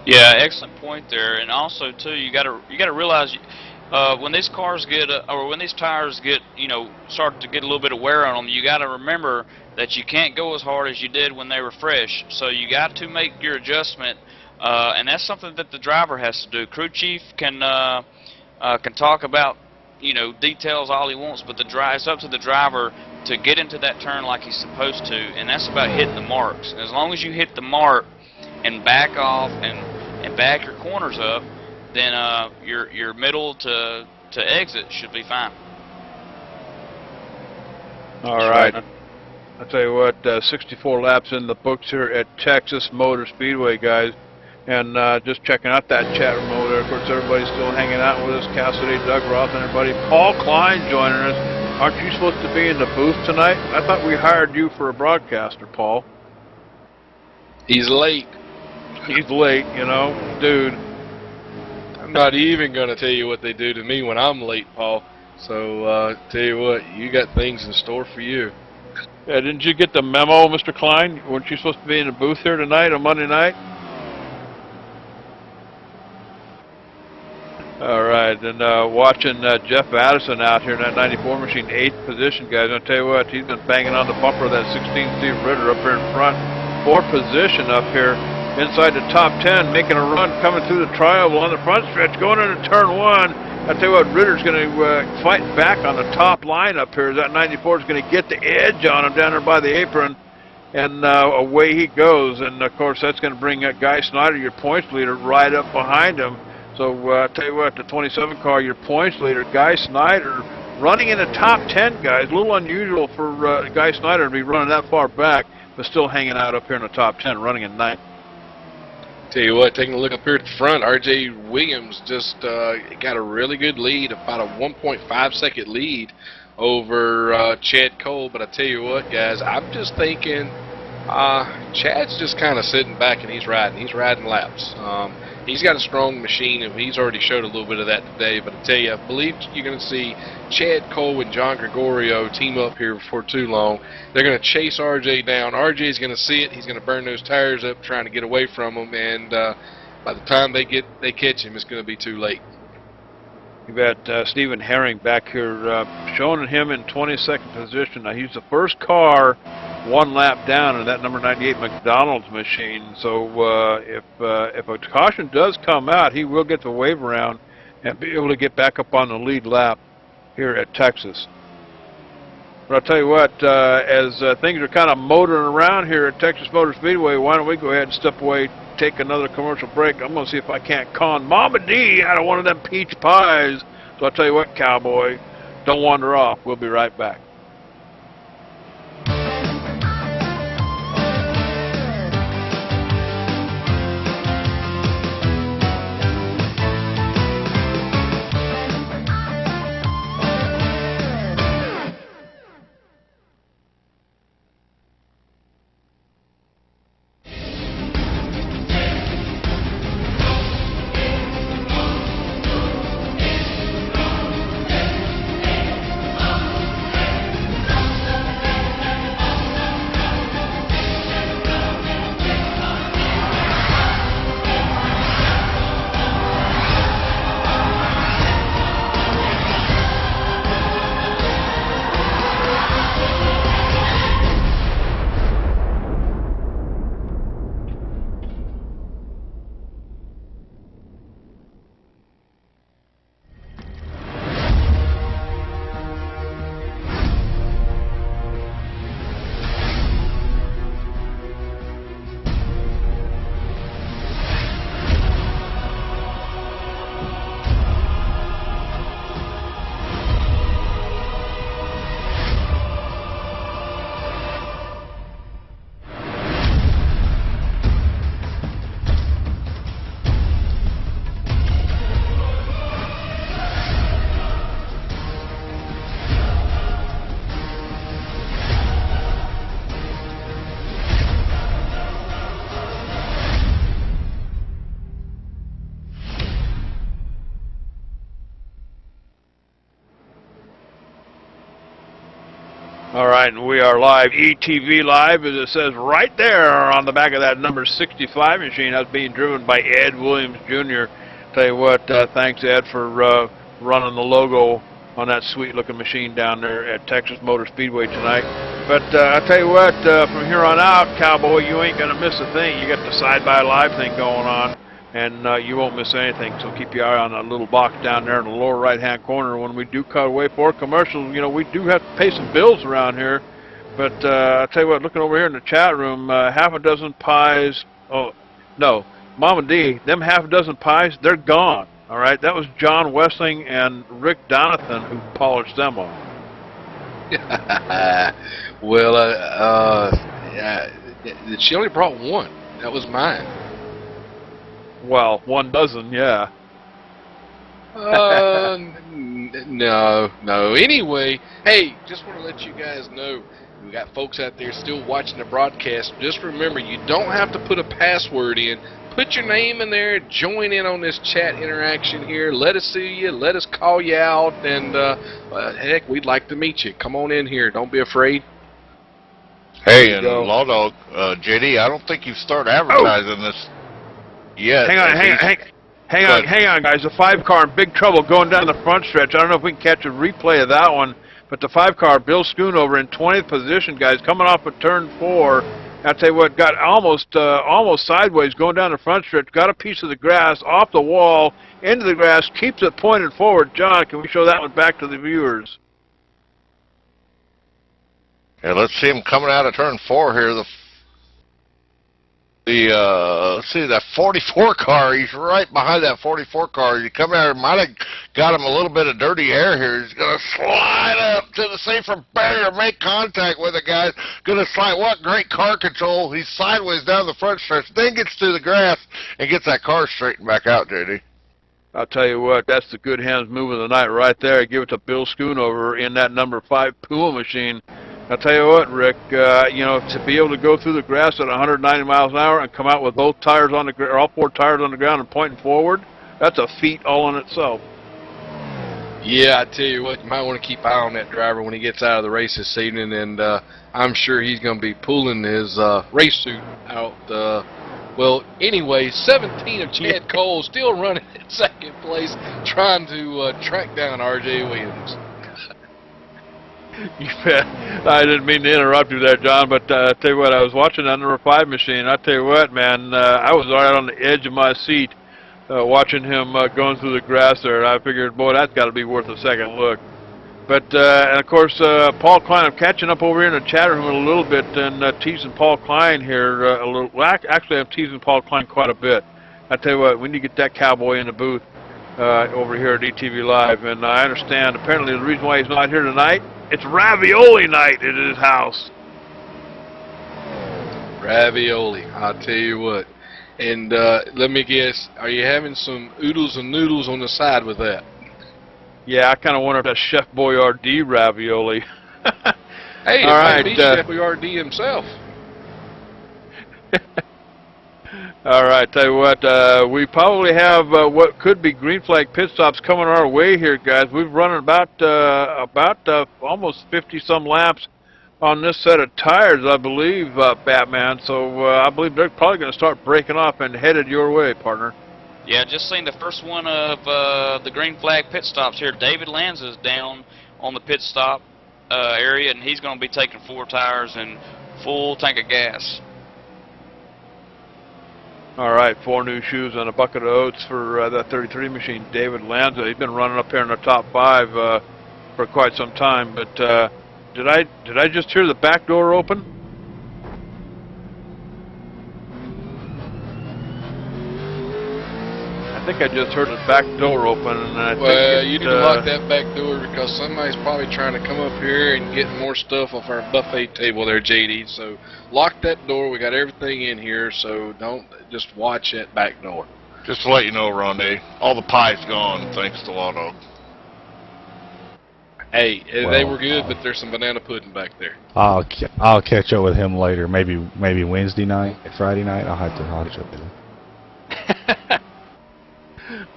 Yeah, excellent point there. And also too, you got to realize when these cars get or when these tires get start to get a little bit of wear on them, you got to remember that you can't go as hard as you did when they were fresh. So you got to make your adjustment, and that's something that the driver has to do. Crew chief can talk about you know, details all he wants, but it's up to the driver to get into that turn like he's supposed to, and that's about hitting the marks. And as long as you hit the mark and back off and back your corners up, then your middle to exit should be fine. All right. I'll tell you what, 64 laps in the books here at Texas Motor Speedway, guys. And just checking out that chat room over there. Of course, everybody's still hanging out with us. Cassidy, Doug Roth, and everybody. Paul Klein joining us. Aren't you supposed to be in the booth tonight? I thought we hired you for a broadcaster, Paul. He's late. He's late, you know, dude. I'm not even going to tell you what they do to me when I'm late, Paul. So, tell you what, you got things in store for you. Yeah, didn't you get the memo, Mr. Klein? Weren't you supposed to be in the booth here tonight on Monday night? All right, and watching Jeff Addison out here in that 94 machine, 8th position, guys. I'll tell you what, he's been banging on the bumper of that 16C Ritter up here in front. 4th position up here inside the top 10, making a run coming through the triangle on the front stretch, going into turn 1. I'll tell you what, Ritter's going to fight back on the top line up here. That 94 is going to get the edge on him down there by the apron, and away he goes. And, of course, that's going to bring Guy Snyder, your points leader, right up behind him. So I'll tell you what, the 27 car, your points leader, Guy Snyder, running in the top 10, guys. A little unusual for Guy Snyder to be running that far back, but still hanging out up here in the top 10, running in 9th. Tell you what, taking a look up here at the front, R.J. Williams just got a really good lead, about a 1.5 second lead over Chad Cole. But I tell you what, guys, I'm just thinking Chad's just kind of sitting back and he's riding laps. He's got a strong machine, and he's already showed a little bit of that today. But I tell you, I believe you're going to see Chad Cole and John Gregorio team up here before too long. They're going to chase RJ down. RJ's going to see it. He's going to burn those tires up trying to get away from him, and by the time they catch him, it's going to be too late. You've got Stephen Herring back here, showing him in 22nd position. Now, he's the first car 1 lap down in that number 98 McDonald's machine. So if a caution does come out, he will get the wave around and be able to get back up on the lead lap here at Texas. But I'll tell you what, as things are kind of motoring around here at Texas Motor Speedway, why don't we go ahead and step away, take another commercial break. I'm going to see if I can't con Mama D out of one of them peach pies. So I'll tell you what, cowboy, don't wander off. We'll be right back. All right, and we are live, ETV Live, as it says right there on the back of that number 65 machine. That's being driven by Ed Williams, Jr. Tell you what, thanks, Ed, for running the logo on that sweet-looking machine down there at Texas Motor Speedway tonight. But I tell you what, from here on out, cowboy, you ain't going to miss a thing. You got the side-by-live thing going on. and you won't miss anything. So keep your eye on that little box down there in the lower right-hand corner. When we do cut away for commercials, you know, we do have to pay some bills around here. But I'll tell you what, looking over here in the chat room, half a dozen pies. Oh, no, Mama D, them half a dozen pies, they're gone. All right, that was John Wessling and Rick Donathan who polished them off. Well, yeah, she only brought one. That was mine. Well, 1 dozen, yeah. No. Anyway, hey, just want to let you guys know, we got folks out there still watching the broadcast. Just remember, you don't have to put a password in. Put your name in there. Join in on this chat interaction here. Let us see you. Let us call you out. And, heck, we'd like to meet you. Come on in here. Don't be afraid. Hey, and Law Dog, JD, I don't think you've started advertising this yet. Hang on, guys. The 5-car in big trouble going down the front stretch. I don't know if we can catch a replay of that one, but the 5-car, Bill Schoonover in 20th position, guys, coming off of turn 4. I'll tell you what, got almost sideways going down the front stretch, got a piece of the grass off the wall, into the grass, keeps it pointed forward. John, can we show that one back to the viewers? Yeah, let's see him coming out of turn 4 here. Let's see, that 44 car, he's right behind that 44 car. You come out, might have got him a little bit of dirty air here. He's going to slide up to the safer barrier, make contact with the guy. Going to slide, what great car control. He's sideways down the front stretch, then gets to the grass and gets that car straightened back out, JD. I'll tell you what, that's the good hands move of the night right there. Give it to Bill Schoonover in that number 5 Puma machine. I'll tell you what, Rick, you know, to be able to go through the grass at 190 miles an hour and come out with both tires on the or all 4 tires on the ground and pointing forward, that's a feat all in itself. Yeah, I tell you what, you might want to keep eye on that driver when he gets out of the race this evening, and I'm sure he's going to be pulling his race suit out. Well, anyway, 17 of Chad Cole still running in second place, trying to track down R.J. Williams. You bet. I didn't mean to interrupt you there, John, but I tell you what, I was watching that number 5 machine. I tell you what, man, I was right on the edge of my seat watching him going through the grass there, and I figured, boy, that's got to be worth a second look. But, and of course, Paul Klein, I'm catching up over here in the chat room a little bit and teasing Paul Klein here a little. Well, actually, I'm teasing Paul Klein quite a bit. I tell you what, we need to get that cowboy in the booth over here at ETV Live, and I understand apparently the reason why he's not here tonight, it's ravioli night at his house. Ravioli, I'll tell you what. And let me guess, are you having some oodles and noodles on the side with that? Yeah, I kind of wonder if that's Chef Boyardee ravioli. Hey, it might be Chef Boyardee himself. All right, tell you what, we probably have what could be green flag pit stops coming our way here, guys. We've run about almost 50-some laps on this set of tires, I believe, Batman. So I believe they're probably going to start breaking off and headed your way, partner. Yeah, just seen the first one of the green flag pit stops here. David Lanza's down on the pit stop area, and he's going to be taking 4 tires and full tank of gas. All right, 4 new shoes and a bucket of oats for that 33 machine. David Lanza, he's been running up here in the top 5 for quite some time. But did I just hear the back door open? I think I just heard the back door open, and I well, think you need to lock that back door because somebody's probably trying to come up here and get more stuff off our buffet table there, JD. So lock that door. We got everything in here, so don't just watch that back door. Just to let you know, Rondé, all the pie's gone thanks to Law Dog. Hey, they were good, but there's some banana pudding back there. I'll catch up with him later. Maybe Wednesday night, Friday night. I'll have to catch up with him.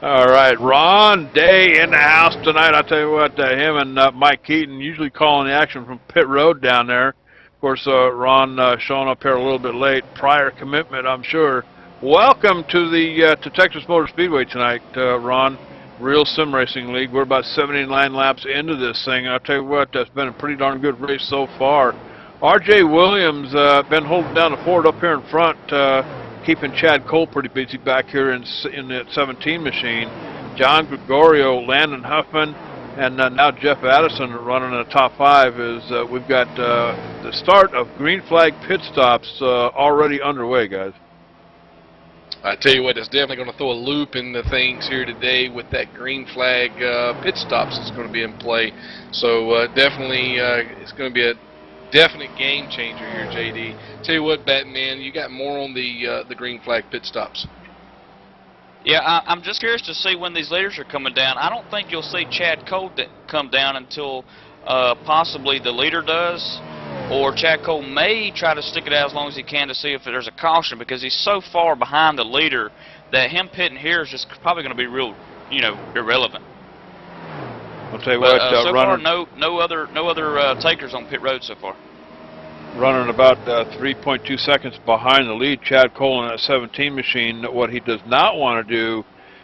All right, Ron Day in the house tonight. I'll tell you what, him and Mike Keaton usually calling the action from pit road down there. Of course, Ron showing up here a little bit late. Prior commitment, I'm sure. Welcome to the to Texas Motor Speedway tonight, Ron. Real Sim Racing League. We're about 79 laps into this thing. I'll tell you what, that's been a pretty darn good race so far. R.J. Williams been holding down the Ford up here in front. keeping Chad Cole pretty busy back here in that 17 machine. John Gregorio, Landon Huffman, and now Jeff Addison running in the top 5. We've got the start of green flag pit stops already underway, guys. I tell you what, it's definitely going to throw a loop in the things here today with that green flag pit stops that's going to be in play. So definitely, it's going to be a definite game changer here, JD. Tell you what, Batman, you got more on the green flag pit stops. Yeah, I'm just curious to see when these leaders are coming down. I don't think you'll see Chad Cole come down until possibly the leader does, or Chad Cole may try to stick it out as long as he can to see if there's a caution, because he's so far behind the leader that him pitting here is just probably going to be real, irrelevant. I'll tell you But, what, so far, no other takers on pit road so far. Running about 3.2 seconds behind the lead, Chad Cole in that 17 machine. What he does not want to do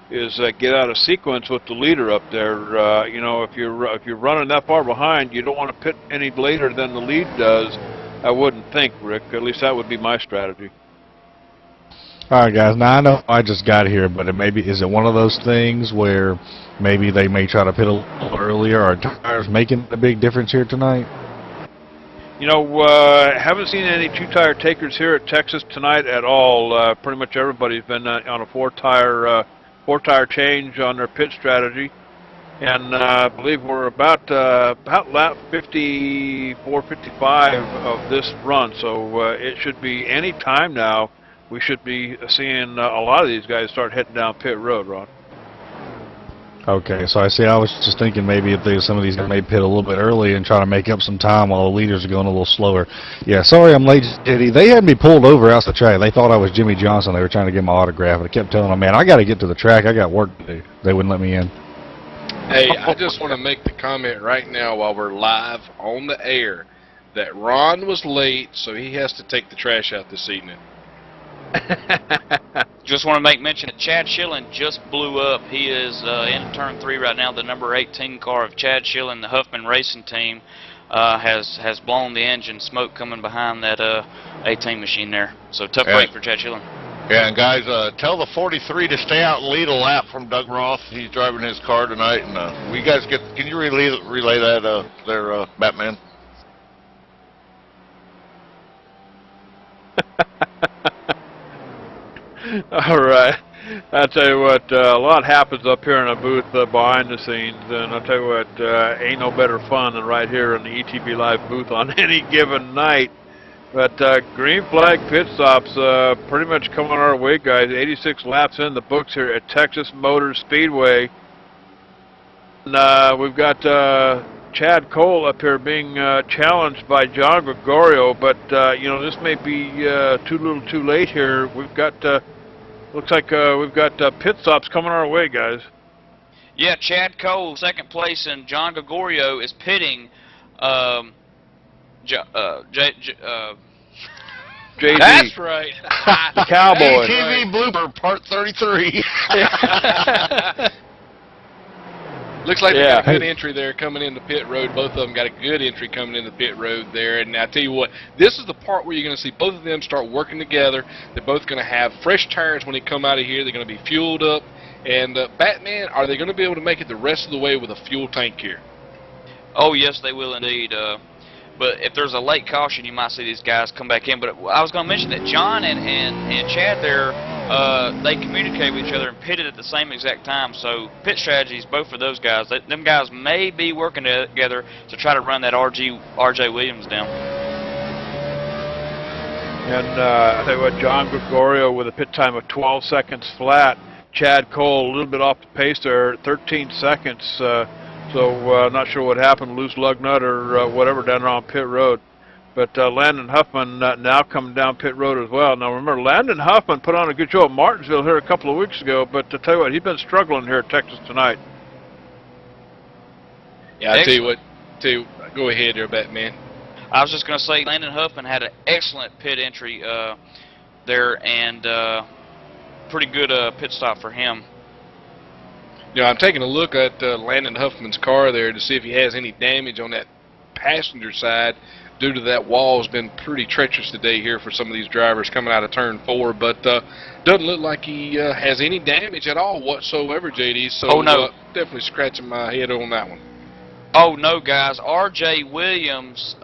is get out of sequence with the leader up there. If you're running that far behind, you don't want to pit any later than the lead does. I wouldn't think, Rick. At least that would be my strategy. All right, guys. Now I know I just got here, but is it one of those things where maybe they may try to pit a little earlier? Are tires making a big difference here tonight? Haven't seen any two-tire takers here at Texas tonight at all. Pretty much everybody's been on a four-tire change on their pit strategy, and I believe we're about lap 54, 55 of this run. So it should be any time now. We should be seeing a lot of these guys start heading down pit road, Ron. Okay, so I was just thinking maybe if some of these guys may pit a little bit early and try to make up some time while the leaders are going a little slower. Yeah, sorry I'm late, JD. They had me pulled over out the track. They thought I was Jimmy Johnson. They were trying to get my autograph, and I kept telling them, man, I got to get to the track. I got work to do. They wouldn't let me in. Hey, I just want to make the comment right now while we're live on the air that Ron was late, so he has to take the trash out this evening. Just want to make mention that Chad Schilling just blew up. He is in turn 3 right now. The number 18 car of Chad Schilling, the Huffman Racing team, has blown the engine. Smoke coming behind that 18 machine there. So tough break for Chad Schilling. Yeah, and guys, tell the 43 to stay out and lead a lap from Doug Roth. He's driving his car tonight, and can you relay that there, Batman? All right. I'll tell you what, a lot happens up here in the booth behind the scenes, and I'll tell you what, ain't no better fun than right here in the ETB Live booth on any given night. But green flag pit stops pretty much coming our way, guys. 86 laps in the books here at Texas Motor Speedway. And we've got Chad Cole up here being challenged by John Gregorio, but this may be too little too late here. We've got looks like we've got pit stops coming our way, guys. Yeah, Chad Cole, second place, and John Gregorio is pitting JD. That's right. The Cowboy. ATV blooper part 33. Looks like they got a good entry there coming into pit road. Both of them got a good entry coming into pit road there. And I tell you what, this is the part where you're going to see both of them start working together. They're both going to have fresh tires when they come out of here. They're going to be fueled up. And Batman, are they going to be able to make it the rest of the way with a fuel tank here? Oh, yes, they will indeed. But if there's a late caution, you might see these guys come back in. But I was going to mention that John and Chad there, they communicate with each other and pitted at the same exact time. So pit strategies, both for those guys. Them guys may be working together to try to run that R.J. Williams down. And I tell you what, John Gregorio with a pit time of 12 seconds flat. Chad Cole a little bit off the pace there, 13 seconds. So not sure what happened, loose lug nut or whatever down there on pit road. But Landon Huffman now coming down pit road as well. Now remember, Landon Huffman put on a good show at Martinsville here a couple of weeks ago, but to tell you what, he's been struggling here at Texas tonight. Yeah, I tell you what, go ahead there, Batman. I was just going to say, Landon Huffman had an excellent pit entry there, and pretty good pit stop for him. I'm taking a look at Landon Huffman's car there to see if he has any damage on that passenger side. due to that wall has been pretty treacherous today here for some of these drivers coming out of turn 4, but doesn't look like he has any damage at all whatsoever, JD, so Oh, no. definitely scratching my head on that one. Oh, no, guys. R.J. Williams,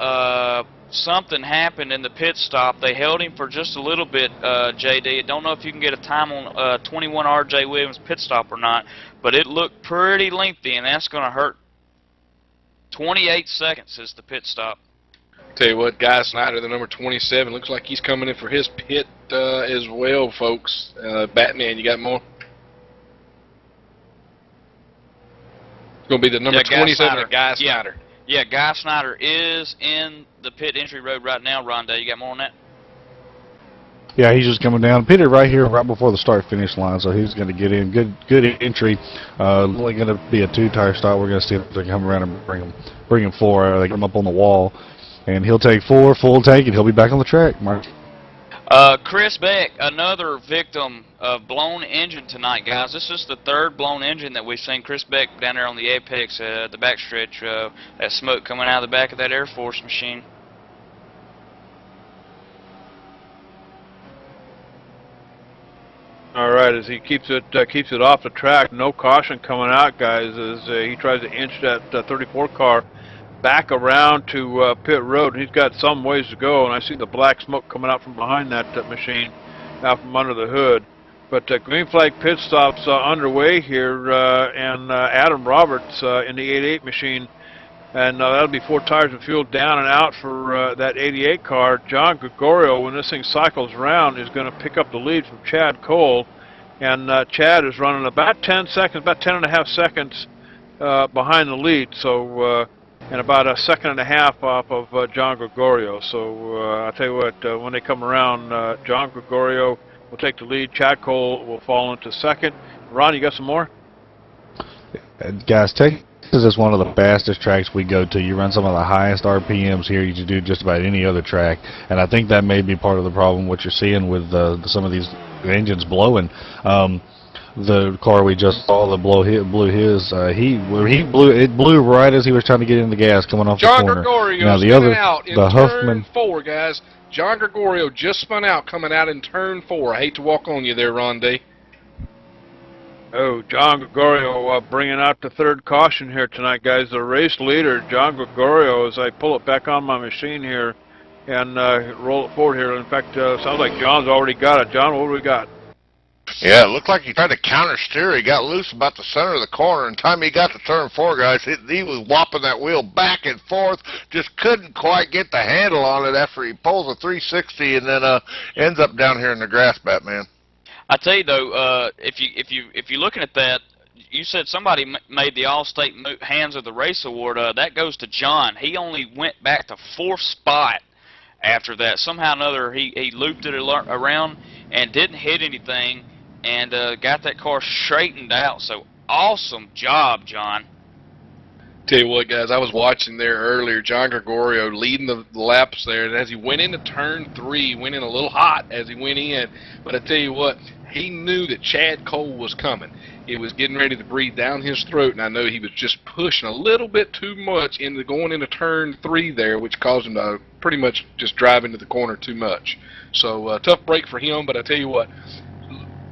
something happened in the pit stop. They held him for just a little bit, JD. I don't know if you can get a time on 21 R.J. Williams pit stop or not, but it looked pretty lengthy, and that's going to hurt. 28 seconds is the pit stop. Tell you what, Guy Snyder, the number 27, looks like he's coming in for his pit as well, folks. Batman, you got more? It's going to be the number 27, Guy Snyder. Yeah, Guy Snyder is in the pit entry road right now, Rondé. You got more on that? Yeah, he's just coming down. Pitted right here, right before the start-finish line, so he's going to get in. Good entry. Only going to be a 2-tire stop. We're going to see if they can come around and bring him 4. They get him up on the wall, and he'll take 4 full tank, and he'll be back on the track. Mark. Chris Beck, another victim of blown engine tonight, guys. This is the 3rd blown engine that we've seen. Chris Beck down there on the apex, the backstretch, that smoke coming out of the back of that Air Force machine. All right, as he keeps it off the track, no caution coming out, guys, as he tries to inch that 34 car back around to pit road. He's got some ways to go, and I see the black smoke coming out from behind that machine, out from under the hood. But green flag pit stops underway here, and Adam Roberts in the 88 machine, and that'll be 4 tires of fuel down and out for that 88 car. John Gregorio, when this thing cycles around, is going to pick up the lead from Chad Cole, and Chad is running about 10 seconds, about 10 and a half seconds behind the lead, so and about a second and a half off of John Gregorio. So I'll tell you what, when they come around, John Gregorio will take the lead. Chad Cole will fall into second. Ron, you got some more? Guys, Texas is one of the fastest tracks we go to. You run some of the highest RPMs here you do just about any other track, and I think that may be part of the problem what you're seeing with some of these engines blowing. The car we just saw, the blew his. It blew right as he was trying to get in the gas coming off the corner. John Gregorio now the spun other, out in the turn Huffman. 4, guys. John Gregorio just spun out coming out in turn 4. I hate to walk on you there, Rondé. Oh, John Gregorio bringing out the 3rd caution here tonight, guys. The race leader, John Gregorio, as I pull it back on my machine here and roll it forward here. In fact, sounds like John's already got it. John, what do we got? Yeah, it looked like he tried to counter steer. He got loose about the center of the corner, and time he got to turn 4, guys, he was whopping that wheel back and forth, just couldn't quite get the handle on it after he pulls a 360 and then ends up down here in the grass, Batman. I tell you though, if you're looking at that, you said somebody made the All-State Hands of the Race award. That goes to John. He only went back to 4th spot after that. Somehow or another, he looped it around and didn't hit anything, and got that car straightened out. So awesome job, John. Tell you what, guys, I was watching there earlier, John Gregorio leading the laps there, and as he went into turn 3, he went in a little hot as he went in, but I tell you what, he knew that Chad Cole was coming. It was getting ready to breathe down his throat, and I know he was just pushing a little bit too much into going into turn 3 there, which caused him to pretty much just drive into the corner too much. So tough break for him, but I tell you what,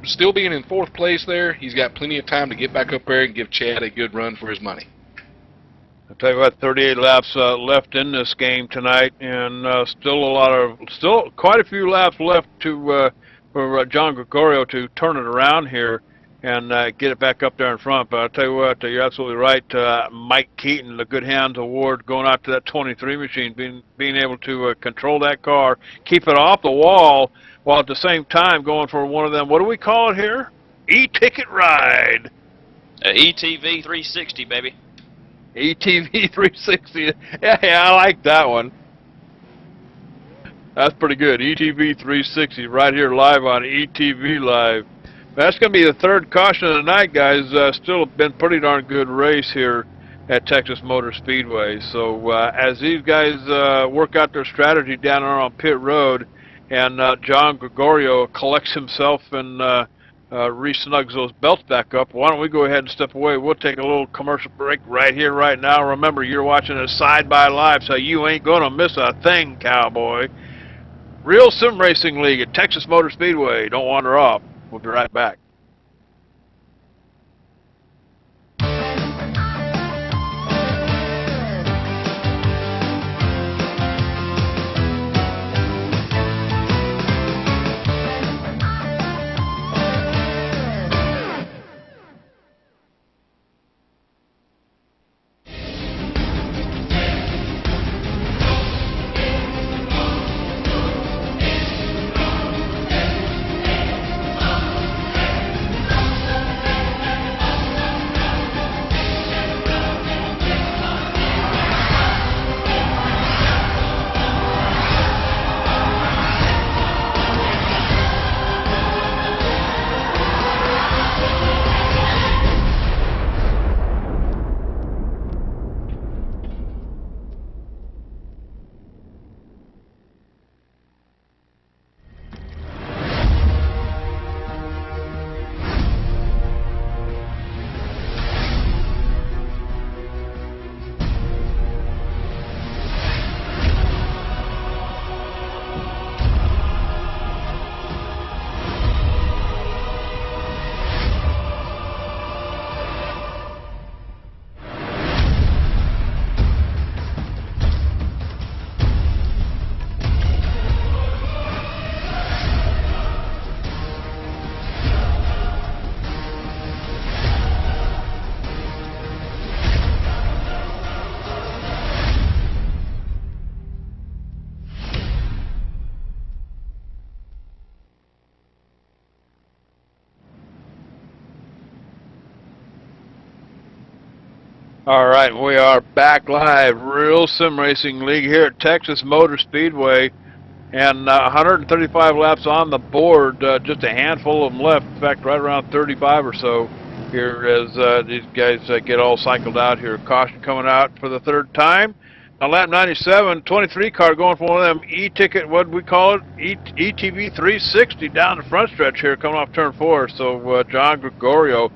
still being in 4th place there, he's got plenty of time to get back up there and give Chad a good run for his money. I'll tell you what, 38 laps left in this game tonight, and still quite a few laps left to for John Gregorio to turn it around here and get it back up there in front. But I'll tell you what, you're absolutely right. Mike Keaton, the Good Hands Award, going out to that 23 machine, being able to control that car, keep it off the wall, while at the same time going for one of them, what do we call it here? E-ticket ride. ETV 360, baby. ETV 360. Yeah, I like that one. That's pretty good. ETV 360 right here live on ETV Live. That's going to be the 3rd caution of the night, guys. Still been pretty darn good race here at Texas Motor Speedway. So as these guys work out their strategy down there on pit road, and John Gregorio collects himself and re-snugs those belts back up. Why don't we go ahead and step away? We'll take a little commercial break right here, right now. Remember, you're watching a Side by Live, so you ain't gonna miss a thing, cowboy. Real Sim Racing League at Texas Motor Speedway. Don't wander off. We'll be right back. All right, we are back live. Real Sim Racing League here at Texas Motor Speedway. And 135 laps on the board, just a handful of them left. In fact, right around 35 or so here as these guys get all cycled out here. Caution coming out for the third time. On lap 97, 23 car going for one of them E-ticket, what do we call it? ETV 360 down the front stretch here coming off turn 4. So John Gregorio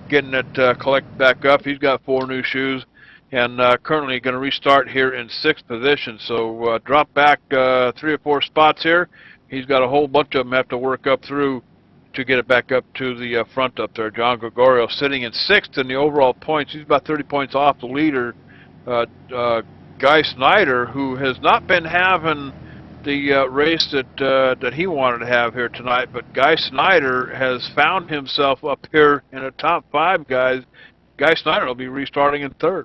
getting it collected back up. He's got 4 new shoes and currently going to restart here in 6th position. So drop back 3 or 4 spots here. He's got a whole bunch of them have to work up through to get it back up to the front up there. John Gregorio sitting in 6th in the overall points. He's about 30 points off the leader, Guy Snyder, who has not been having the race that he wanted to have here tonight, but Guy Snyder has found himself up here in the top 5 guys. Guy Snyder will be restarting in 3rd.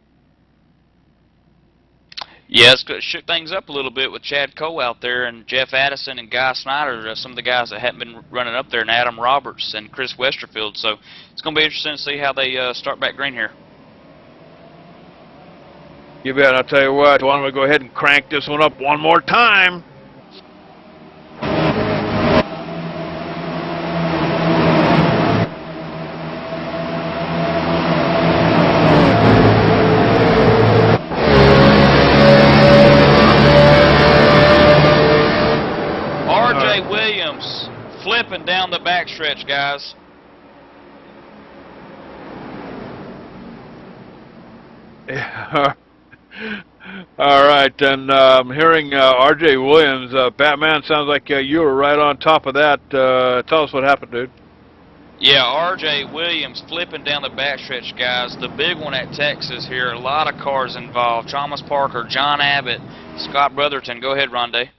Yeah, it's shook things up a little bit with Chad Cole out there and Jeff Addison and Guy Snyder, some of the guys that haven't been running up there, and Adam Roberts and Chris Westerfield. So it's going to be interesting to see how they start back green here. You bet. I'll tell you what, why don't we go ahead and crank this one up one more time. Flipping down the backstretch, guys. All right, and I'm hearing R.J. Williams. Batman, sounds like you were right on top of that. Tell us what happened, dude. Yeah, R.J. Williams flipping down the backstretch, guys. The big one at Texas here. A lot of cars involved. Thomas Parker, John Abbott, Scott Brotherton. Go ahead, Rondé.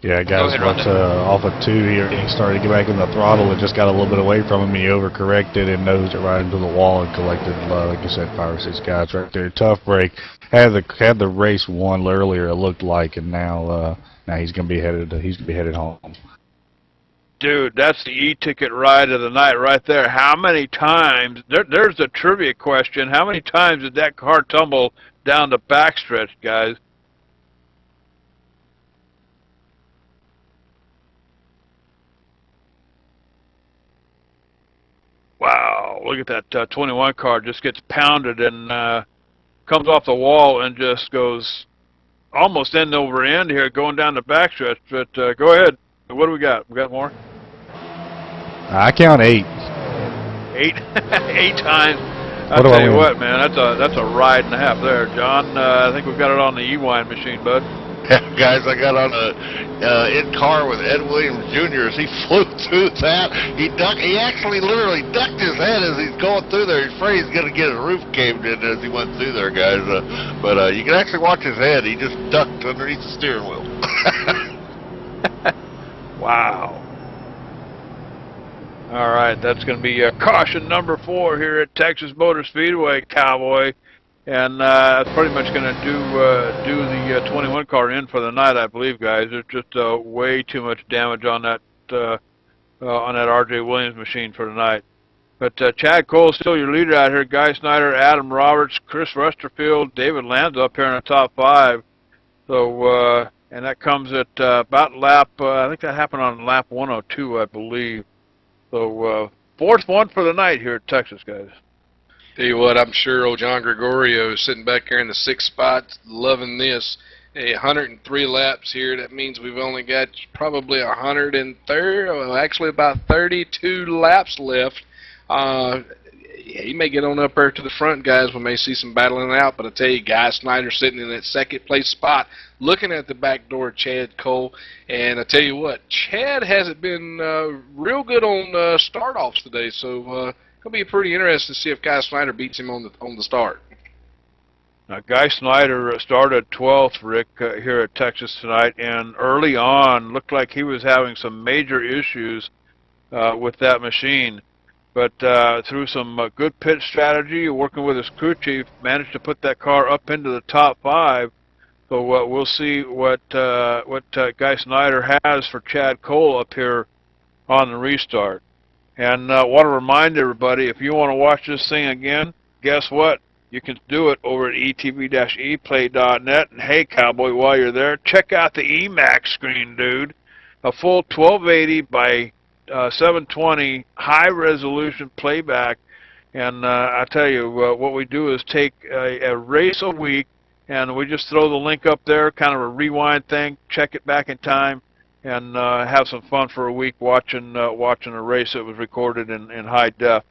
Yeah, guys, went off of 2 here. He started to get back in the throttle. It just got a little bit away from him. He overcorrected and nosed it right into the wall and collected, like you said, 5 or 6 guys right there. Tough break. Had the race won earlier, it looked like, and now he's gonna be headed. Home. Dude, that's the e-ticket ride of the night right there. How many times? There's the trivia question. How many times did that car tumble down the backstretch, guys? Wow, look at that 21 car just gets pounded and comes off the wall and just goes almost end over end here going down the backstretch. But go ahead. What do we got? We got more? I count 8. 8, 8 times. What I'll do I tell you win? what, man, that's a ride and a half there, John. I think we've got it on the E-Wine machine, bud. Yeah, guys, I got on a in car with Ed Williams Jr. as he flew through that. He actually literally ducked his head as he's going through there. He's afraid he's going to get his roof caved in as he went through there, guys. But you can actually watch his head. He just ducked underneath the steering wheel. Wow. All right, that's going to be caution number 4 here at Texas Motor Speedway, Cowboy. And that's pretty much going to do the 21 car in for the night, I believe, guys. There's just way too much damage on that R.J. Williams machine for tonight. But Chad Cole's still your leader out here. Guy Snyder, Adam Roberts, Chris Rusterfield, David Lanza up here in the top 5. So, and that comes at about lap, I think that happened on lap 102, I believe. So, 4th one for the night here at Texas, guys. Tell you what, I'm sure old John Gregorio is sitting back there in the 6th spot, loving this. 103 laps here. That means we've only got probably 130, well, actually about 32 laps left. He may get on up there to the front, guys. We may see some battling out, but I tell you, Guy Snyder sitting in that 2nd place spot, looking at the back door of Chad Cole. And I tell you what, Chad hasn't been real good on start-offs today, so it'll be pretty interesting to see if Guy Snyder beats him on the start. Now, Guy Snyder started 12th, Rick, here at Texas tonight, and early on looked like he was having some major issues with that machine. But through some good pit strategy, working with his crew chief, managed to put that car up into the top 5. So we'll see what Guy Snyder has for Chad Cole up here on the restart. And want to remind everybody, if you want to watch this thing again, guess what? You can do it over at etv-eplay.net. And hey, Cowboy, while you're there, check out the EMAX screen, dude. A full 1280 by 720 high-resolution playback. And I tell you, what we do is take a race a week, and we just throw the link up there, kind of a rewind thing, check it back in time, and have some fun for a week watching a race that was recorded in high def.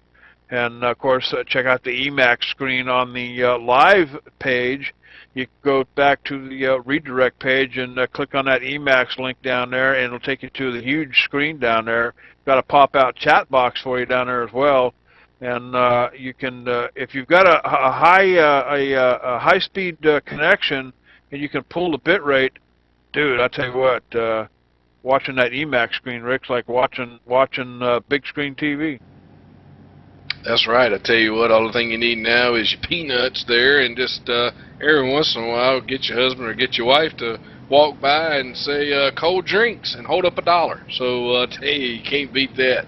And of course, check out the EMAX screen on the live page. You can go back to the redirect page and click on that EMAX link down there, and it'll take you to the huge screen down there. Got a pop-out chat box for you down there as well. And you can, if you've got a high-speed connection, and you can pull the bit rate, dude, I tell you what, watching that EMAX screen, Rick's like watching big screen TV. That's right. I tell you what, all the thing you need now is your peanuts there, and just every once in a while get your husband or get your wife to walk by and say cold drinks and hold up $1. So I tell you can't beat that.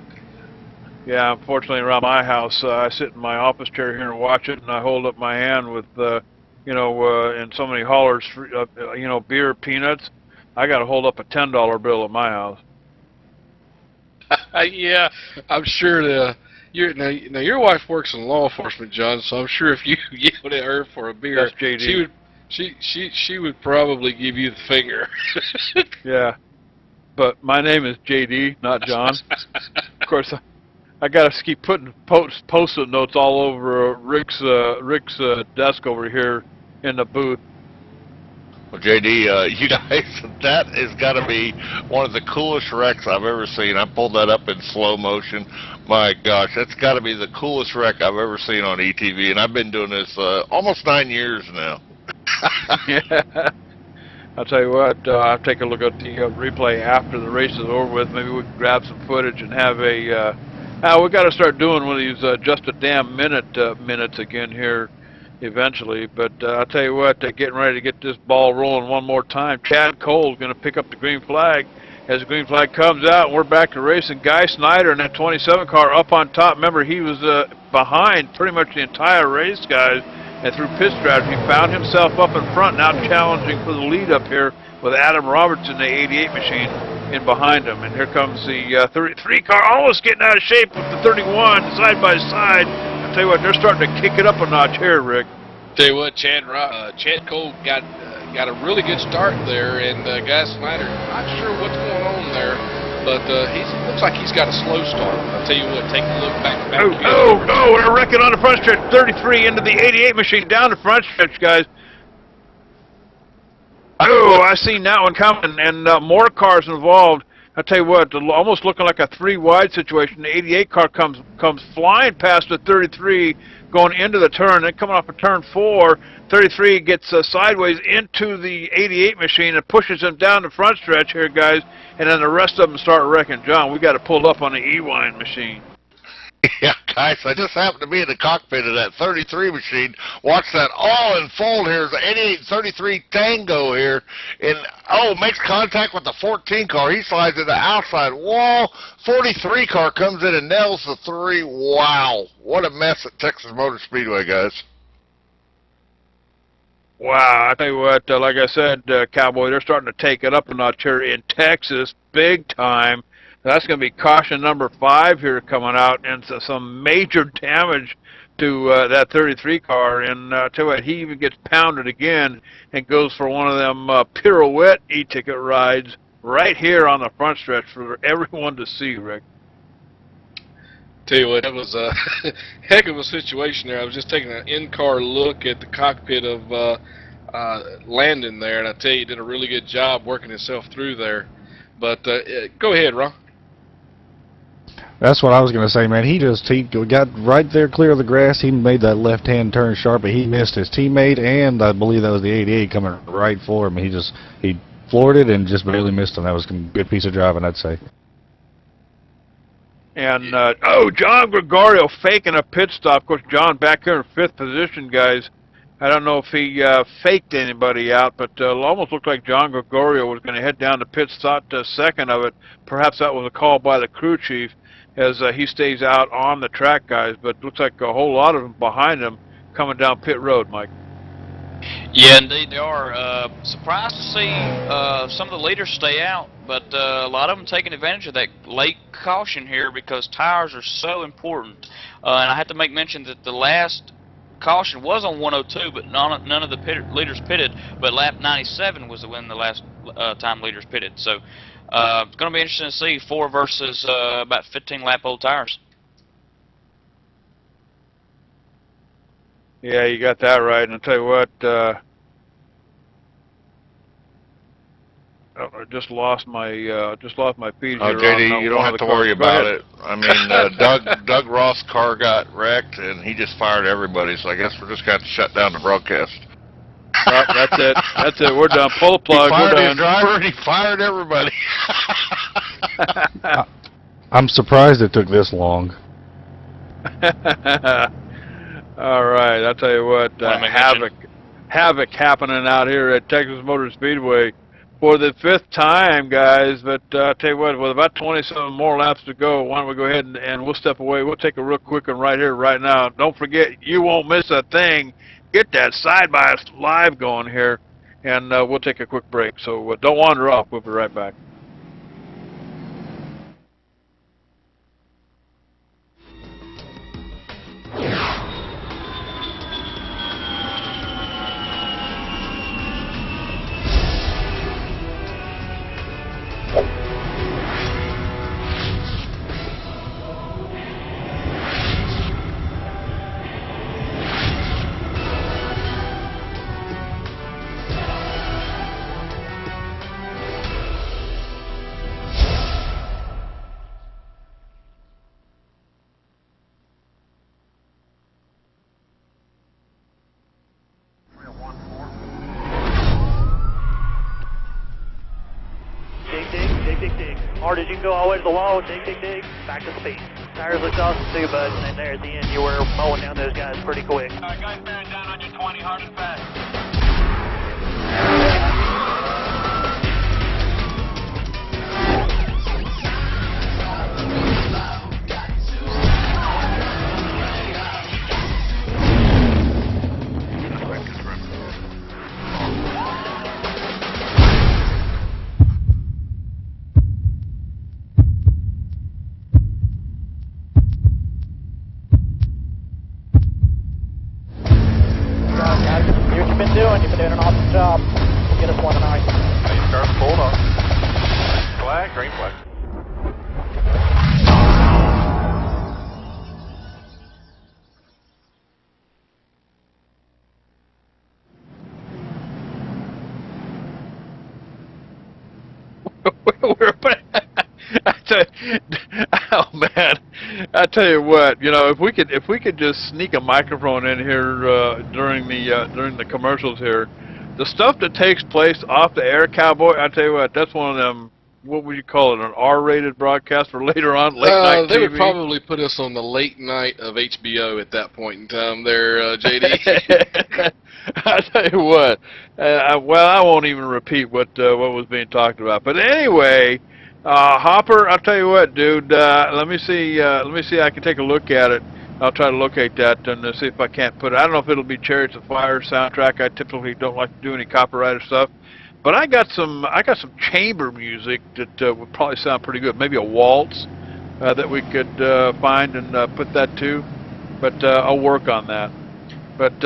Yeah, unfortunately around my house, I sit in my office chair here and watch it, and I hold up my hand with, and somebody hollers, beer, peanuts. I got to hold up a $10 bill at my house. Yeah, I'm sure your wife works in law enforcement, John, so I'm sure if you yelled at her for a beer, that's JD. she would probably give you the finger. Yeah, but my name is JD, not John. Of course, I got to keep putting post-it notes all over Rick's desk over here in the booth. Well, JD, you guys, that has got to be one of the coolest wrecks I've ever seen. I pulled that up in slow motion. My gosh, that's got to be the coolest wreck I've ever seen on ETV, and I've been doing this almost 9 years now. Yeah. I'll tell you what, I'll take a look at the replay after the race is over with. Maybe we can grab some footage and have a... we got to start doing one of these just a damn minutes again here eventually. But I'll tell you what, getting ready to get this ball rolling one more time. Chad Cole's going to pick up the green flag. As the green flag comes out, we're back to racing. Guy Snyder in that 27 car up on top. Remember, he was behind pretty much the entire race, guys. And through pit strategy, found himself up in front, now challenging for the lead up here with Adam Roberts in the 88 machine in behind him. And here comes the 33 car, almost getting out of shape with the 31 side by side. I'll tell you what, they're starting to kick it up a notch here, Rick. Tell you what, Chad Cole got a really good start there, and Guy Snyder, not sure what's going on there. but he looks like he's got a slow start. I'll tell you what, take a look back. Oh, and a wrecking on the front stretch. 33 into the 88 machine down the front stretch, guys. Oh, I seen that one coming, and more cars involved. I tell you what, almost looking like a 3-wide situation. The 88 car comes flying past the 33, going into the turn, then coming off of turn 4. 33 gets sideways into the 88 machine and pushes him down the front stretch here, guys. And then the rest of them start wrecking. John, we got to pull up on the E-Wine machine. Yeah, guys, I just happened to be in the cockpit of that 33 machine. Watch that all unfold here. It's an 88-33 Tango here. And, makes contact with the 14 car. He slides to the outside wall. 43 car comes in and nails the 3. Wow. What a mess at Texas Motor Speedway, guys. Wow, I tell you what, like I said, Cowboy, they're starting to take it up a notch here in Texas, big time. That's going to be caution number 5 here coming out, and so some major damage to that 33 car. And I tell you what, he even gets pounded again and goes for one of them pirouette e-ticket rides right here on the front stretch for everyone to see, Rick. Tell you what, that was a heck of a situation there. I was just taking an in-car look at the cockpit of Landon there, and I tell you, he did a really good job working himself through there. But go ahead, Ron. That's what I was going to say, man. He got right there clear of the grass. He made that left-hand turn sharp, but he missed his teammate, and I believe that was the 88 coming right for him. He floored it and just barely missed him. That was a good piece of driving, I'd say. And, John Gregorio faking a pit stop. Of course, John back here in 5th position, guys. I don't know if he faked anybody out, but it almost looked like John Gregorio was going to head down to pit stop to 2nd of it. Perhaps that was a call by the crew chief as he stays out on the track, guys. But looks like a whole lot of them behind him coming down pit road, Mike. Yeah, indeed they are. Surprised to see some of the leaders stay out, but a lot of them taking advantage of that late caution here because tires are so important. And I have to make mention that the last caution was on 102, but none of the leaders pitted, but lap 97 was when the last time leaders pitted. So it's going to be interesting to see 4 versus about 15 lap old tires. Yeah, you got that right. And I'll tell you what, I just lost my feed here. JD, you don't have to worry about it. I mean, Doug Ross' car got wrecked, and he just fired everybody. So I guess we're just going to shut down the broadcast. Well, that's it. That's it. We're done. Pull the plug. He fired We're done. his driver, and he fired everybody. I'm surprised it took this long. All right, I'll tell you what, havoc happening out here at Texas Motor Speedway for the 5th time, guys. But I'll tell you what, with about 27 more laps to go, why don't we go ahead and we'll step away. We'll take a real quick one right here, right now. Don't forget, you won't miss a thing. Get that side-by live going here, and we'll take a quick break. So don't wander off. We'll be right back. Dig. Hard as you can go all the way to the wall, dig. Back to speed. Tires looked awesome too, bud. And there at the end, you were mowing down those guys pretty quick. All right, guys, bearing down on your 20, hard and fast. You've been doing an awesome job. Get us one tonight. Green flag. we're oh man, I tell you what, you know, if we could just sneak a microphone in here during the commercials here, the stuff that takes place off the air, Cowboy, I tell you what, that's one of them. What would you call it? An R-rated broadcast for later on, late night TV? They would probably put us on the late night of HBO at that point in time there, JD. I tell you what, well, I won't even repeat what was being talked about. But anyway, Hopper, I'll tell you what, dude. Let me see. I can take a look at it. I'll try to locate that and see if I can't put it. I don't know if it'll be Chariots of Fire soundtrack. I typically don't like to do any copyrighted stuff. But I got some chamber music that would probably sound pretty good. Maybe a waltz that we could find and put that to. But I'll work on that. But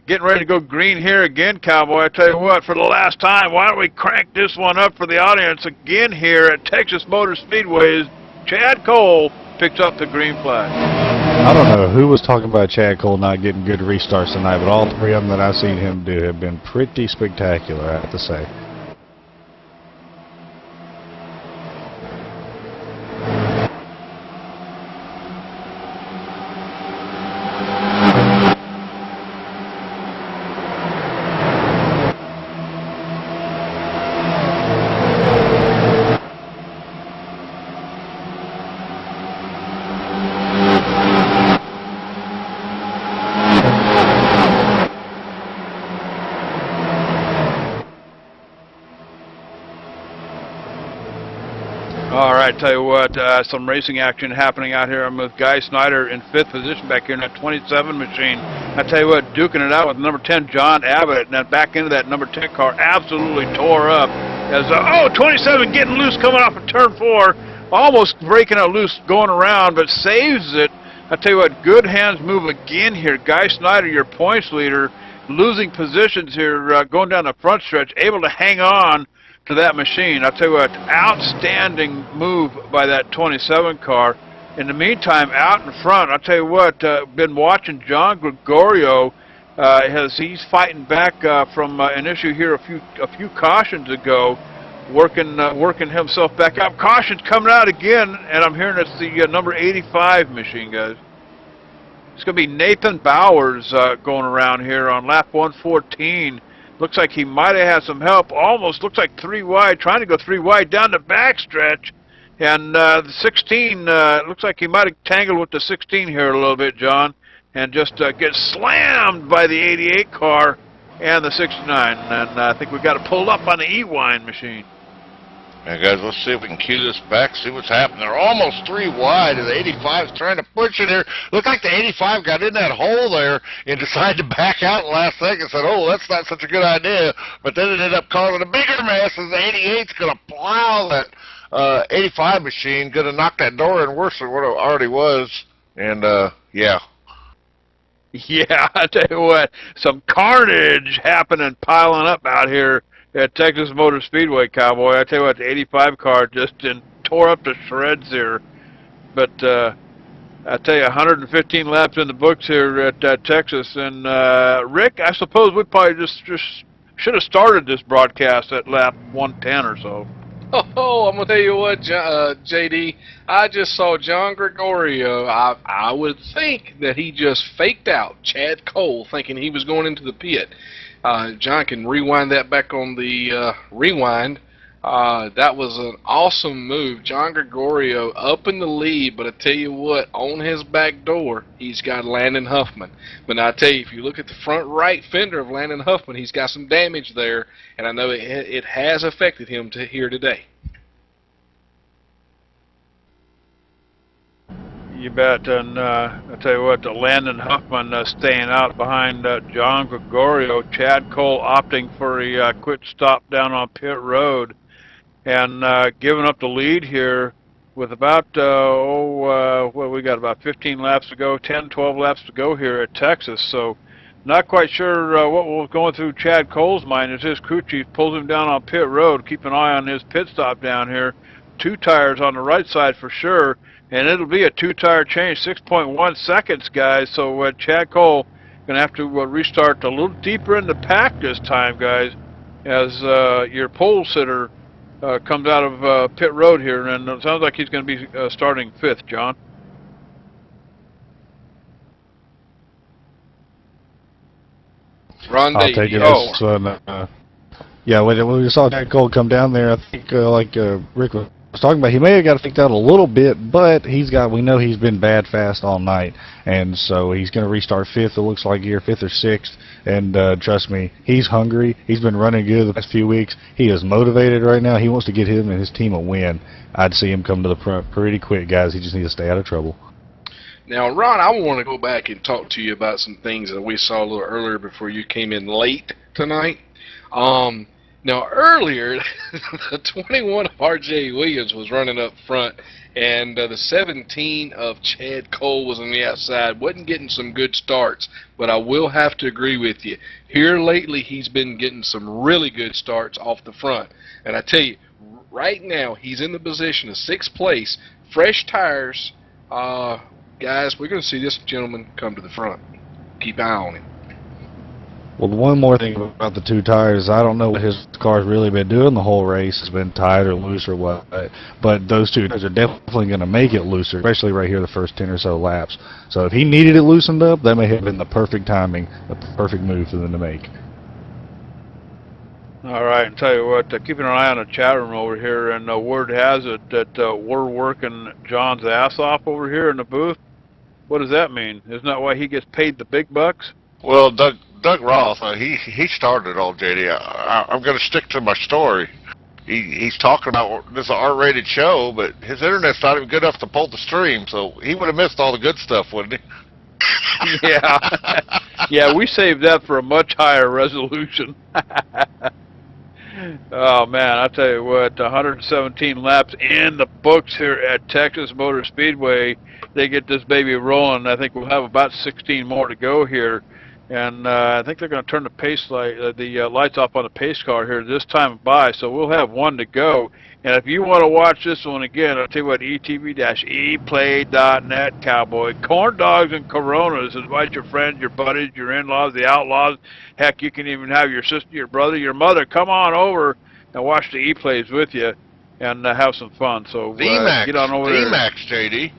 getting ready to go green here again, Cowboy. I tell you what, for the last time, why don't we crank this one up for the audience again here at Texas Motor Speedway? Chad Cole picks up the green flag. I don't know who was talking about Chad Cole not getting good restarts tonight, but all three of them that I've seen him do have been pretty spectacular, I have to say. All right, tell you what, some racing action happening out here. I'm with Guy Snyder in 5th position back here in that 27 machine. I tell you what, duking it out with number 10, John Abbott, and then back into that number 10 car, absolutely tore up. As 27 getting loose coming off of turn 4, almost breaking it loose going around, but saves it. I tell you what, good hands move again here. Guy Snyder, your points leader, losing positions here, going down the front stretch, able to hang on to that machine. I'll tell you what, outstanding move by that 27 car. In the meantime, out in front, I'll tell you what, been watching John Gregorio he's fighting back from an issue here a few cautions ago, working himself back up. Caution's coming out again, and I'm hearing it's the number 85 machine, guys. It's going to be Nathan Bowers going around here on lap 114. Looks like he might have had some help. Almost looks like 3 wide, trying to go 3 wide down the backstretch. And the 16, looks like he might have tangled with the 16 here a little bit, John, and just gets slammed by the 88 car and the 69. And I think we've got it pulled up on the E-Wine machine. Now, guys, let's see if we can cue this back, see what's happening. They're almost 3 wide, and the 85's trying to push it here. Looked like the 85 got in that hole there and decided to back out in the last second and said, oh, that's not such a good idea. But then it ended up causing a bigger mess as the 88's going to plow that 85 machine, going to knock that door in worse than what it already was. And, yeah. Yeah, I tell you what, some carnage happening, piling up out here at Texas Motor Speedway, Cowboy. I tell you what, the 85 car just tore up to shreds here. But I tell you, 115 laps in the books here at Texas. And Rick, I suppose we probably just should have started this broadcast at lap 110 or so. Oh, I'm going to tell you what, JD, I just saw John Gregorio. I would think that he just faked out Chad Cole thinking he was going into the pit. John can rewind that back on the rewind. That was an awesome move. John Gregorio up in the lead, but I tell you what, on his back door, he's got Landon Huffman. But I tell you, if you look at the front right fender of Landon Huffman, he's got some damage there, and I know it has affected him here today. You bet, and I tell you what, Landon Huffman staying out behind John Gregorio. Chad Cole opting for a quick stop down on pit road, and giving up the lead here with about, well, we got about 15 laps to go, 10, 12 laps to go here at Texas, so not quite sure what was going through Chad Cole's mind as his crew chief pulls him down on pit road. Keep an eye on his pit stop down here. 2 tires on the right side for sure. And it'll be a 2-tire change, 6.1 seconds, guys. So Chad Cole going to have to restart a little deeper in the pack this time, guys, as your pole sitter comes out of pit road here, and it sounds like he's going to be starting 5th, John. Ron I'll Davey. take it. Oh. This one, yeah, when we saw Chad Cole come down there, I think Rick was talking about, he may have got faked out a little bit, but we know he's been bad fast all night, and so he's going to restart 5th. It looks like here, 5th or 6th, and trust me, he's hungry. He's been running good the past few weeks. He is motivated right now. He wants to get him and his team a win. I'd see him come to the front pretty quick, guys. He just needs to stay out of trouble. Now, Ron, I want to go back and talk to you about some things that we saw a little earlier before you came in late tonight. Now, earlier, the 21 of R.J. Williams was running up front, and the 17 of Chad Cole was on the outside. Wasn't getting some good starts, but I will have to agree with you. Here lately, he's been getting some really good starts off the front. And I tell you, right now, he's in the position of 6th place, fresh tires. Guys, we're going to see this gentleman come to the front. Keep an eye on him. Well, one more thing about the 2 tires, I don't know what his car's really been doing the whole race. It's been tight or loose or what, but those 2 tires are definitely going to make it looser, especially right here the first 10 or so laps. So if he needed it loosened up, that may have been the perfect timing, the perfect move for them to make. All right, and tell you what, keeping an eye on the chat room over here, and word has it that we're working John's ass off over here in the booth. What does that mean? Isn't that why he gets paid the big bucks? Well, Doug Roth, he started it all, JD. I'm going to stick to my story. He's talking about this is an R-rated show, but his internet's not even good enough to pull the stream, so he would have missed all the good stuff, wouldn't he? Yeah. Yeah, we saved that for a much higher resolution. Oh, man, I tell you what, 117 laps in the books here at Texas Motor Speedway. They get this baby rolling. I think we'll have about 16 more to go here. And I think they're going to turn the pace lights off on the pace car here this time by, so we'll have 1 to go. And if you want to watch this one again, I'll tell you what, etv-eplay.net, cowboy. Corn dogs and Coronas. Invite your friends, your buddies, your in-laws, the outlaws. Heck, you can even have your sister, your brother, your mother come on over and watch the E-plays with you and have some fun. So get on over there. Emax, JD.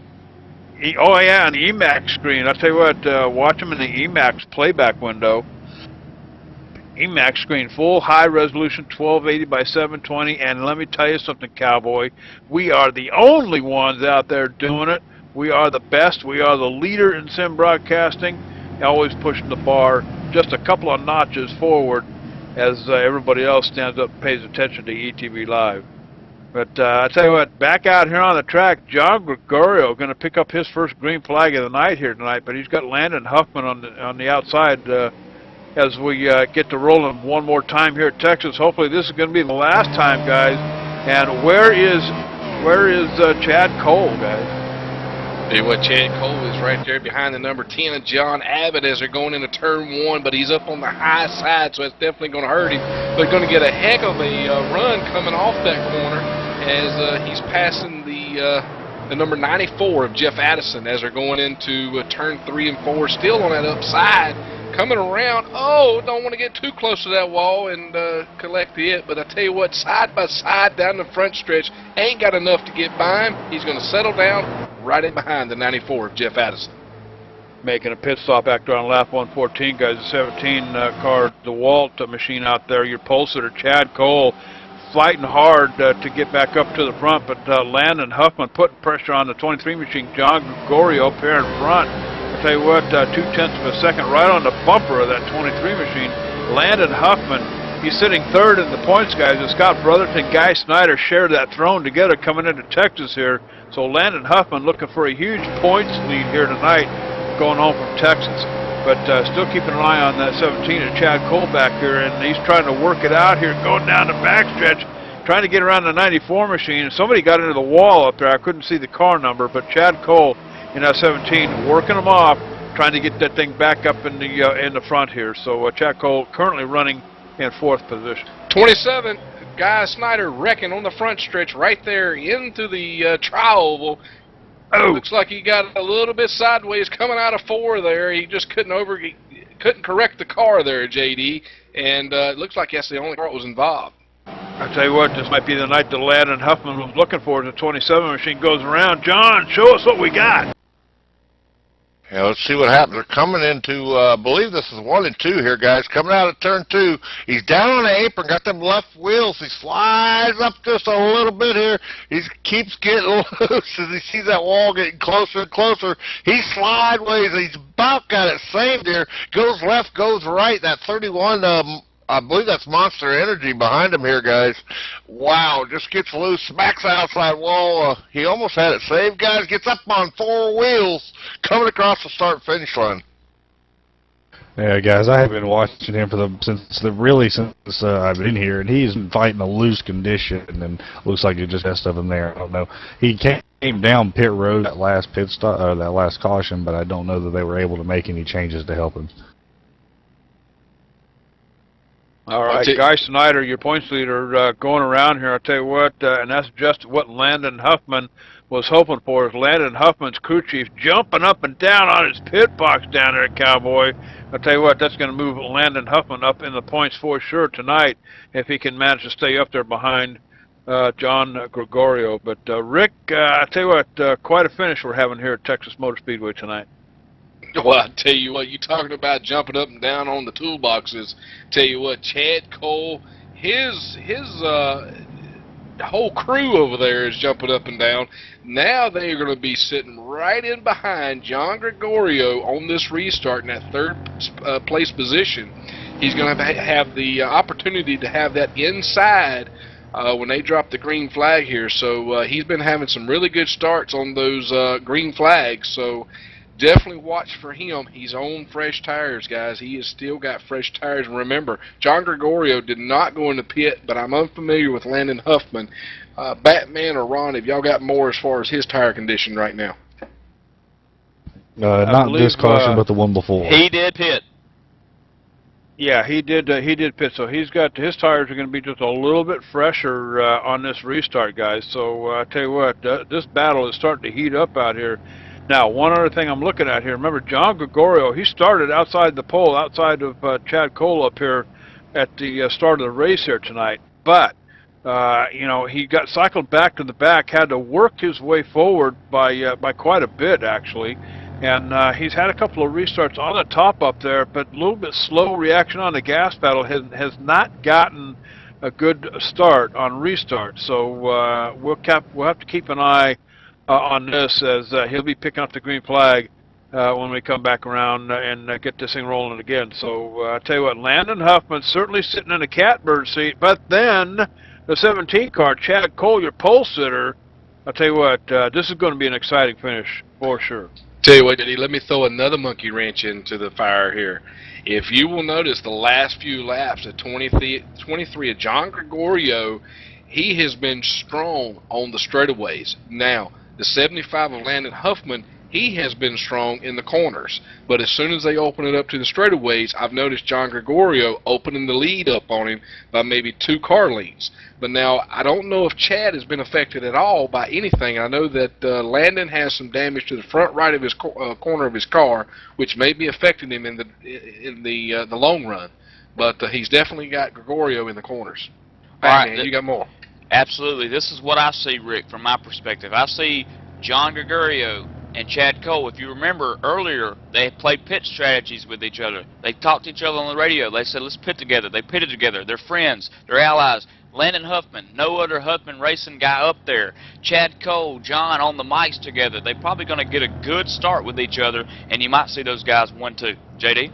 Oh, yeah, an Emax screen. I'll tell you what, watch them in the Emax playback window. Emax screen, full high resolution 1280 by 720, and let me tell you something, cowboy, we are the only ones out there doing it. We are the best. We are the leader in sim broadcasting, always pushing the bar just a couple of notches forward as everybody else stands up and pays attention to ETV Live. But I tell you what, back out here on the track, John Gregorio going to pick up his first green flag of the night here tonight, but he's got Landon Huffman on the outside as we get to rolling one more time here at Texas. Hopefully this is going to be the last time, guys. And where is Chad Cole, guys? Tell you what, Chad Cole is right there behind the number 10 of John Abbott as they're going into turn 1, but he's up on the high side, so it's definitely going to hurt him. They're going to get a heck of a run coming off that corner as he's passing the number 94 of Jeff Addison as they're going into turn 3 and 4, still on that upside. Coming around, don't want to get too close to that wall and collect it, but I tell you what, side by side down the front stretch, ain't got enough to get by him. He's going to settle down right in behind the 94 of Jeff Addison. Making a pit stop back there on lap 114, guys. The 17 car, the Walt machine out there, your pole sitter, Chad Cole, fighting hard to get back up to the front, but Landon Huffman putting pressure on the 23 machine, John Gregorio up here in front. I tell you what, 0.2 of a second right on the bumper of that 23 machine. Landon Huffman, he's sitting 3rd in the points, guys. And Scott Brotherton, Guy Snyder share that throne together coming into Texas here. So Landon Huffman looking for a huge points lead here tonight going home from Texas. But still keeping an eye on that 17 of Chad Cole back here, and he's trying to work it out here, going down the backstretch, trying to get around the 94 machine. And somebody got into the wall up there. I couldn't see the car number, but Chad Cole in that 17 working them off, trying to get that thing back up in the front here. So Chad Cole currently running in 4th position. 27, Guy Snyder wrecking on the front stretch right there into the tri-oval. Looks like he got a little bit sideways coming out of 4 there. He just couldn't correct the car there, JD, and it looks like that's the only car that was involved. I tell you what, this might be the night that Landon Huffman was looking for. The 27 machine goes around. John, show us what we got. Yeah, let's see what happens. They're coming into, I believe this is 1 and 2 here, guys. Coming out of turn 2. He's down on the apron, got them left wheels. He slides up just a little bit here. He keeps getting loose as he sees that wall getting closer and closer. He's sideways. He's about got it saved here. Goes left, goes right. That 31, I believe that's Monster Energy behind him here, guys. Wow, just gets loose, smacks the outside wall. He almost had it saved, guys. Gets up on 4 wheels, coming across the start-finish line. Yeah, guys, I have been watching him since I've been here, and he's fighting a loose condition, and looks like it just best of him there. I don't know. He came down pit road that last pit stop, that last caution, but I don't know that they were able to make any changes to help him. All right, Guy Snyder, your points leader, going around here. I'll tell you what, and that's just what Landon Huffman was hoping for, is Landon Huffman's crew chief jumping up and down on his pit box down there at Cowboy. I'll tell you what, that's going to move Landon Huffman up in the points for sure tonight if he can manage to stay up there behind John Gregorio. But, Rick, I'll tell you what, quite a finish we're having here at Texas Motor Speedway tonight. Well, I tell you what, you talking about jumping up and down on the toolboxes. Tell you what, Chad Cole, his whole crew over there is jumping up and down. Now they are going to be sitting right in behind John Gregorio on this restart in that third place position. He's going to have the opportunity to have that inside when they drop the green flag here. So he's been having some really good starts on those green flags. So definitely watch for him. He's on fresh tires, guys. He has still got fresh tires. And remember, John Gregorio did not go in the pit, but I'm unfamiliar with Landon Huffman. Batman or Ron, have y'all got more as far as his tire condition right now? Not this caution, but the one before. He did pit. Yeah, he did pit, so he's got, his tires are going to be just a little bit fresher on this restart, guys. So I tell you what, this battle is starting to heat up out here. Now, one other thing I'm looking at here, remember John Gregorio, he started outside the pole, outside of Chad Cole up here at the start of the race here tonight. But, you know, he got cycled back to the back, had to work his way forward by quite a bit, actually. And he's had a couple of restarts on the top up there, but a little bit slow reaction on the gas pedal, has not gotten a good start on restart. So we'll have to keep an eye on this, as he'll be picking up the green flag when we come back around and get this thing rolling again. So I tell you what, Landon Huffman certainly sitting in a catbird seat, but then the 17 car, Chad Cole, your pole sitter, I'll tell you what, this is going to be an exciting finish for sure. Tell you what, Eddie, let me throw another monkey wrench into the fire here. If you will notice the last few laps at 23 of John Gregorio, he has been strong on the straightaways. Now, the 75 of Landon Huffman, he has been strong in the corners. But as soon as they open it up to the straightaways, I've noticed John Gregorio opening the lead up on him by maybe 2 car lengths. But now, I don't know if Chad has been affected at all by anything. I know that Landon has some damage to the front right of his corner of his car, which may be affecting him in the long run. But he's definitely got Gregorio in the corners. All right, man, you got more. Absolutely. This is what I see, Rick, from my perspective. I see John Gregorio and Chad Cole. If you remember earlier, they played pit strategies with each other. They talked to each other on the radio. They said, let's pit together. They pitted together. They're friends. They're allies. Landon Huffman, no other Huffman racing guy up there. Chad Cole, John on the mics together. They're probably going to get a good start with each other, and you might see those guys 1-2. JD?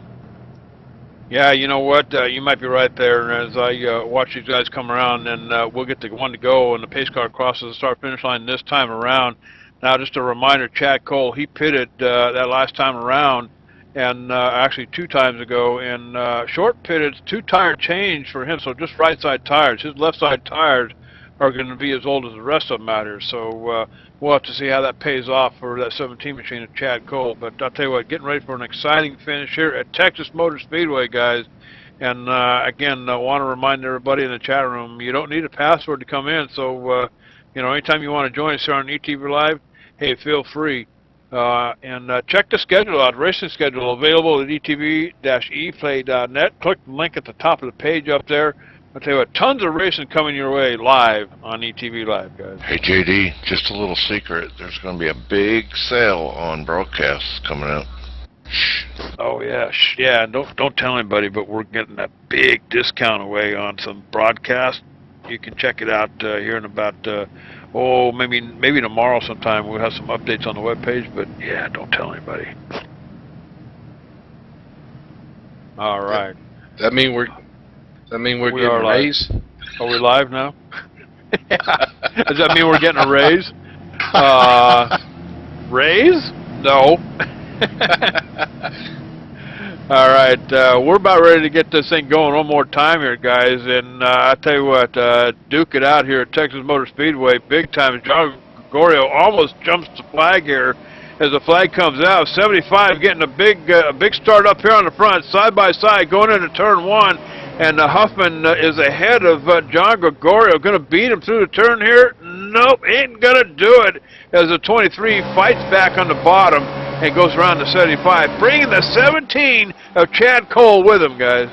Yeah, you know what? You might be right there. As I watch these guys come around, and we'll get the one to go, and the pace car crosses the start-finish line this time around. Now, just a reminder, Chad Cole, he pitted that last time around, and actually 2 times ago, and short pitted, 2-tire change for him, so just right-side tires. His left-side tires are going to be as old as the rest of them out here, so we'll have to see how that pays off for that 17 machine of Chad Cole. But I'll tell you what, getting ready for an exciting finish here at Texas Motor Speedway, guys. And again, I want to remind everybody in the chat room, you don't need a password to come in, so you know, anytime you want to join us here on ETV Live, hey, feel free. And check the schedule out, racing schedule available at etv-eplay.net. Click the link at the top of the page up there. I'll tell you what, tons of racing coming your way live on ETV Live, guys. Hey, JD, just a little secret. There's going to be a big sale on broadcasts coming out. Shh. Oh yeah, yeah. Don't tell anybody, but we're getting a big discount away on some broadcast. You can check it out here in about maybe tomorrow sometime. We'll have some updates on the webpage, but yeah, don't tell anybody. All right. Does that mean we're getting a raise? Are we live now? Does that mean we're getting a raise? Raise? No. All right, we're about ready to get this thing going one more time here, guys. And I tell you what, duke it out here at Texas Motor Speedway, big time. John Gregorio almost jumps the flag here as the flag comes out. 75 getting a big start up here on the front, side by side, going into turn one. And Huffman is ahead of John Gregorio. Going to beat him through the turn here? Nope, ain't going to do it. As the 23 fights back on the bottom and goes around to 75, bringing the 17 of Chad Cole with him, guys.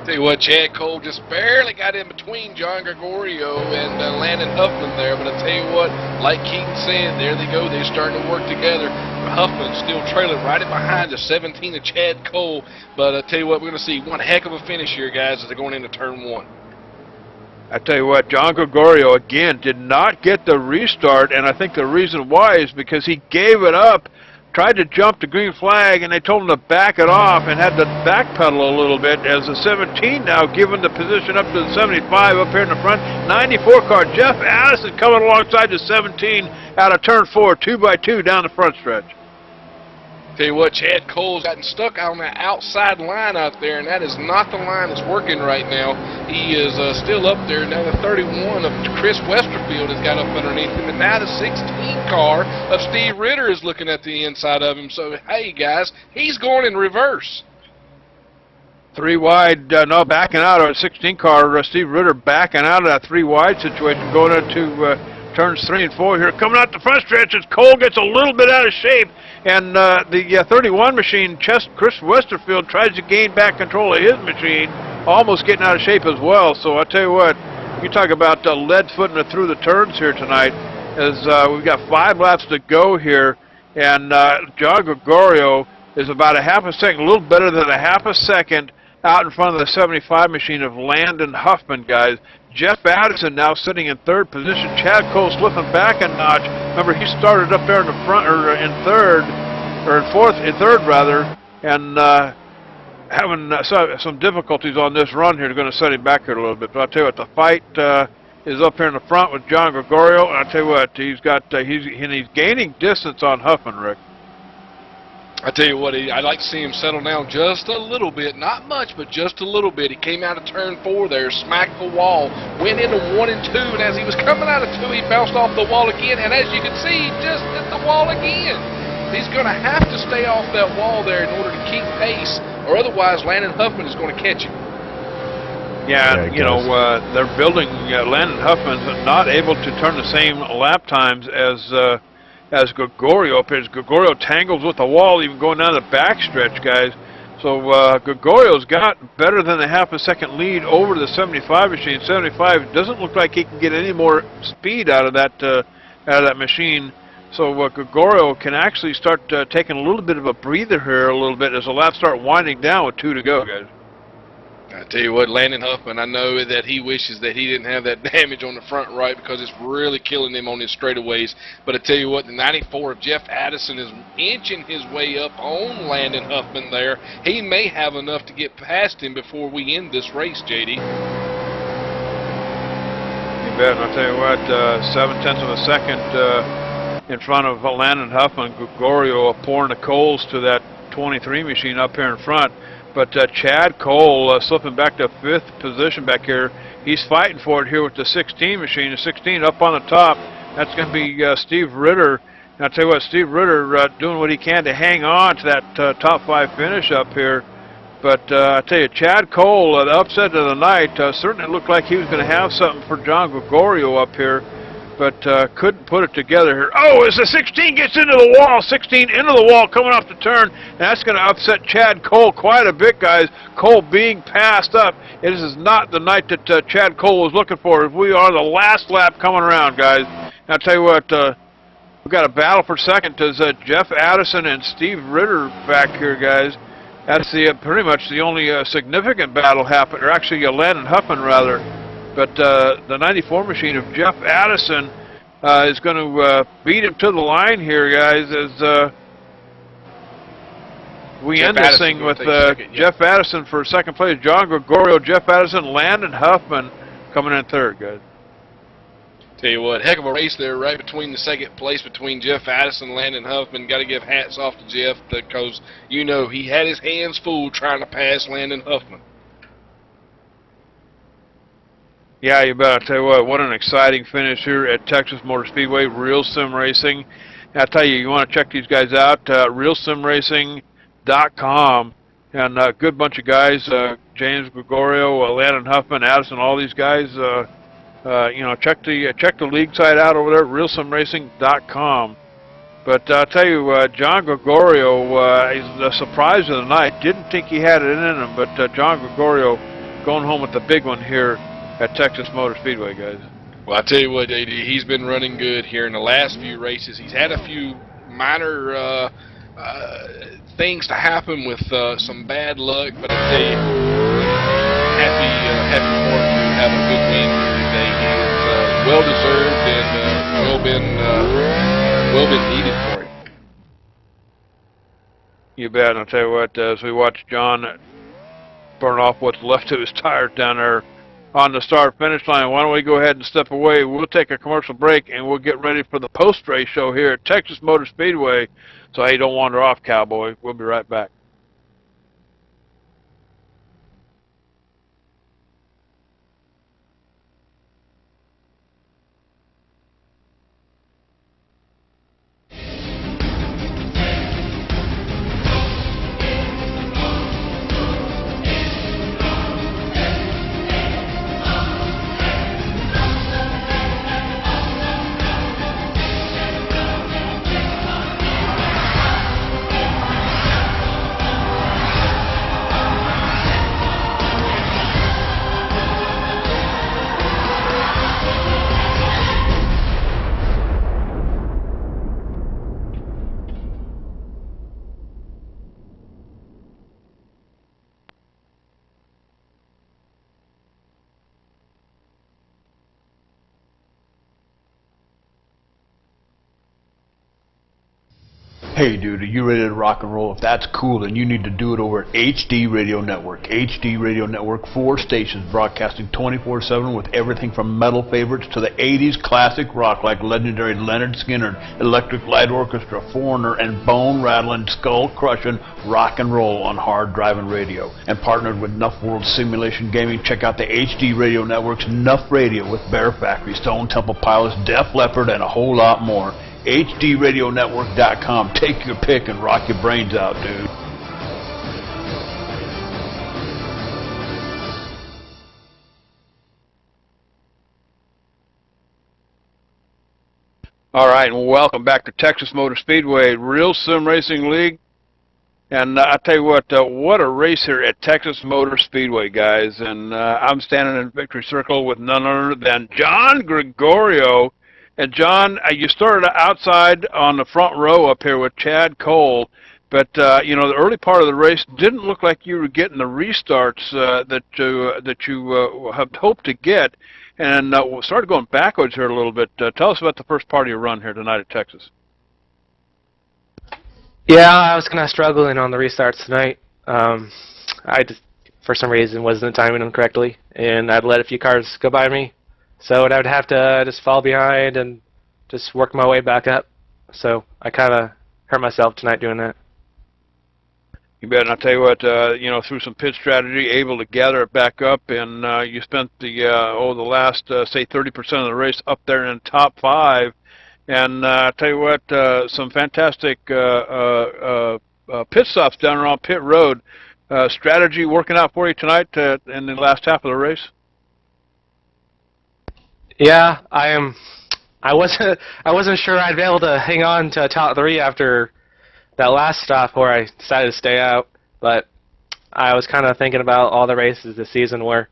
Tell you what, Chad Cole just barely got in between John Gregorio and Landon Huffman there, but I tell you what, like Keaton said, there they go, they're starting to work together. Huffman still trailing right behind the 17 of Chad Cole, but I tell you what, we're going to see one heck of a finish here, guys, as they're going into turn one. I tell you what, John Gregorio, again, did not get the restart, and I think the reason why is because he gave it up, tried to jump the green flag, and they told him to back it off and had to backpedal a little bit as the 17 now giving the position up to the 75 up here in the front. 94 car, Jeff Addison coming alongside the 17 out of turn 4, 2x2 down the front stretch. Tell you what, Chad Cole's gotten stuck on that outside line out there, and that is not the line that's working right now. He is still up there. Now the 31 of Chris Westerfield has got up underneath him, and now the 16 car of Steve Ritter is looking at the inside of him. So, hey, guys, he's going in reverse. 3 wide, no, backing out of a 16 car. Steve Ritter backing out of that 3 wide situation, going into turns 3 and 4 here. Coming out the front stretch as Cole gets a little bit out of shape. And the 31 machine, Chris Westerfield, tries to gain back control of his machine, almost getting out of shape as well. So I tell you what, you talk about lead footing it through the turns here tonight, as we've got 5 laps to go here, and John Gregorio is about a half a second, a little better than a half a second out in front of the 75 machine of Landon Huffman, guys. Jeff Addison now sitting in 3rd position. Chad Cole slipping back a notch. Remember, he started up there in the front, or in 3rd rather, and having some difficulties on this run here. They're going to set him back here a little bit. But I'll tell you what, the fight is up here in the front with John Gregorio, and I'll tell you what, he's gaining distance on Huffman, Rick. I tell you what, I'd like to see him settle down just a little bit. Not much, but just a little bit. He came out of turn 4 there, smacked the wall, went into 1 and 2, and as he was coming out of 2, he bounced off the wall again, and as you can see, he just hit the wall again. He's going to have to stay off that wall there in order to keep pace, or otherwise Landon Huffman is going to catch him. Yeah, you know, they're building Landon Huffman's not able to turn the same lap times as Gregorio up here. Gregorio tangles with the wall, even going down the back stretch, guys. So Gregorio's got better than a half a second lead over the 75 machine. 75 doesn't look like he can get any more speed out of that machine. So Gregorio can actually start taking a little bit of a breather here a little bit as the laps start winding down with 2 to go, guys. I tell you what, Landon Huffman, I know that he wishes that he didn't have that damage on the front right because it's really killing him on his straightaways. But I tell you what, the 94 of Jeff Addison is inching his way up on Landon Huffman there. He may have enough to get past him before we end this race, JD. You bet. I'll tell you what, 7/10 of a second in front of Landon Huffman. Gregorio pouring the coals to that 23 machine up here in front. But Chad Cole slipping back to 5th position back here. He's fighting for it here with the 16 machine. The 16 up on the top. That's going to be Steve Ritter. And I'll tell you what, Steve Ritter doing what he can to hang on to that top 5 finish up here. But I tell you, Chad Cole, the upset of the night, certainly looked like he was going to have something for John Gregorio up here. but couldn't put it together here. Oh, as the 16 gets into the wall, 16 into the wall, coming off the turn, and that's going to upset Chad Cole quite a bit, guys. Cole being passed up. It is not the night that Chad Cole was looking for. We are the last lap coming around, guys. And I'll tell you what, we've got a battle for second. Does Jeff Addison and Steve Ritter back here, guys. That's pretty much the only significant battle happened, or actually Landon Huffman, rather. But the 94 machine of Jeff Addison is going to beat him to the line here, guys, as we end this thing with Jeff Addison for second place, John Gregorio, Jeff Addison, Landon Huffman coming in third, guys. Tell you what, heck of a race there right between the second place between Jeff Addison and Landon Huffman. Got to give hats off to Jeff because, you know, he had his hands full trying to pass Landon Huffman. Yeah, you bet. I'll tell you what an exciting finish here at Texas Motor Speedway, Real Sim Racing. And I'll tell you, you want to check these guys out, realsimracing.com. And a good bunch of guys, James Gregorio, Landon Huffman, Addison, all these guys. You know, check the league site out over there, realsimracing.com. But I'll tell you, John Gregorio is the surprise of the night. Didn't think he had it in him, but John Gregorio going home with the big one here at Texas Motor Speedway, guys. Well, I tell you what, AD, he's been running good here in the last few races. He's had a few minor things to happen with some bad luck, but I tell you, happy for him to have a good win here today. He is well deserved and well been needed for him. You bet. And I'll tell you what, as we watch John burn off what's left of his tires down there on the start-finish line, why don't we go ahead and step away? We'll take a commercial break, and we'll get ready for the post-race show here at Texas Motor Speedway. So, hey, don't wander off, cowboy. We'll be right back. Hey dude, are you ready to rock and roll? If that's cool, then you need to do it over at HD Radio Network. HD Radio Network, 4 stations broadcasting 24/7 with everything from metal favorites to the 80s classic rock like legendary Leonard Skinner, Electric Light Orchestra, Foreigner, and bone-rattling, skull-crushing rock and roll on hard driving radio. And partnered with Nuff World Simulation Gaming, check out the HD Radio Network's Nuff Radio with Bear Factory, Stone Temple Pilots, Def Leppard, and a whole lot more. HDRadioNetwork.com. Take your pick and rock your brains out, dude. All right, and welcome back to Texas Motor Speedway, Real Sim Racing League. And I tell you what a race here at Texas Motor Speedway, guys. And I'm standing in victory circle with none other than John Gregorio. And John, you started outside on the front row up here with Chad Cole, but you know, the early part of the race didn't look like you were getting the restarts that you had hoped to get, and started going backwards here a little bit. Tell us about the first part of your run here tonight at Texas. Yeah, I was kind of struggling on the restarts tonight. I just, for some reason, wasn't timing them correctly, and I'd let a few cars go by me. So I would have to just fall behind and just work my way back up. So I kind of hurt myself tonight doing that. You bet. And I'll tell you what, you know, through some pit strategy, able to gather it back up, and you spent the last, say, 30% of the race up there in the top 5. And I'll tell you what, some fantastic pit stops down around pit road. Strategy working out for you tonight in the last half of the race? Yeah, I I wasn't sure I'd be able to hang on to top 3 after that last stop where I decided to stay out, but I was kind of thinking about all the races this season where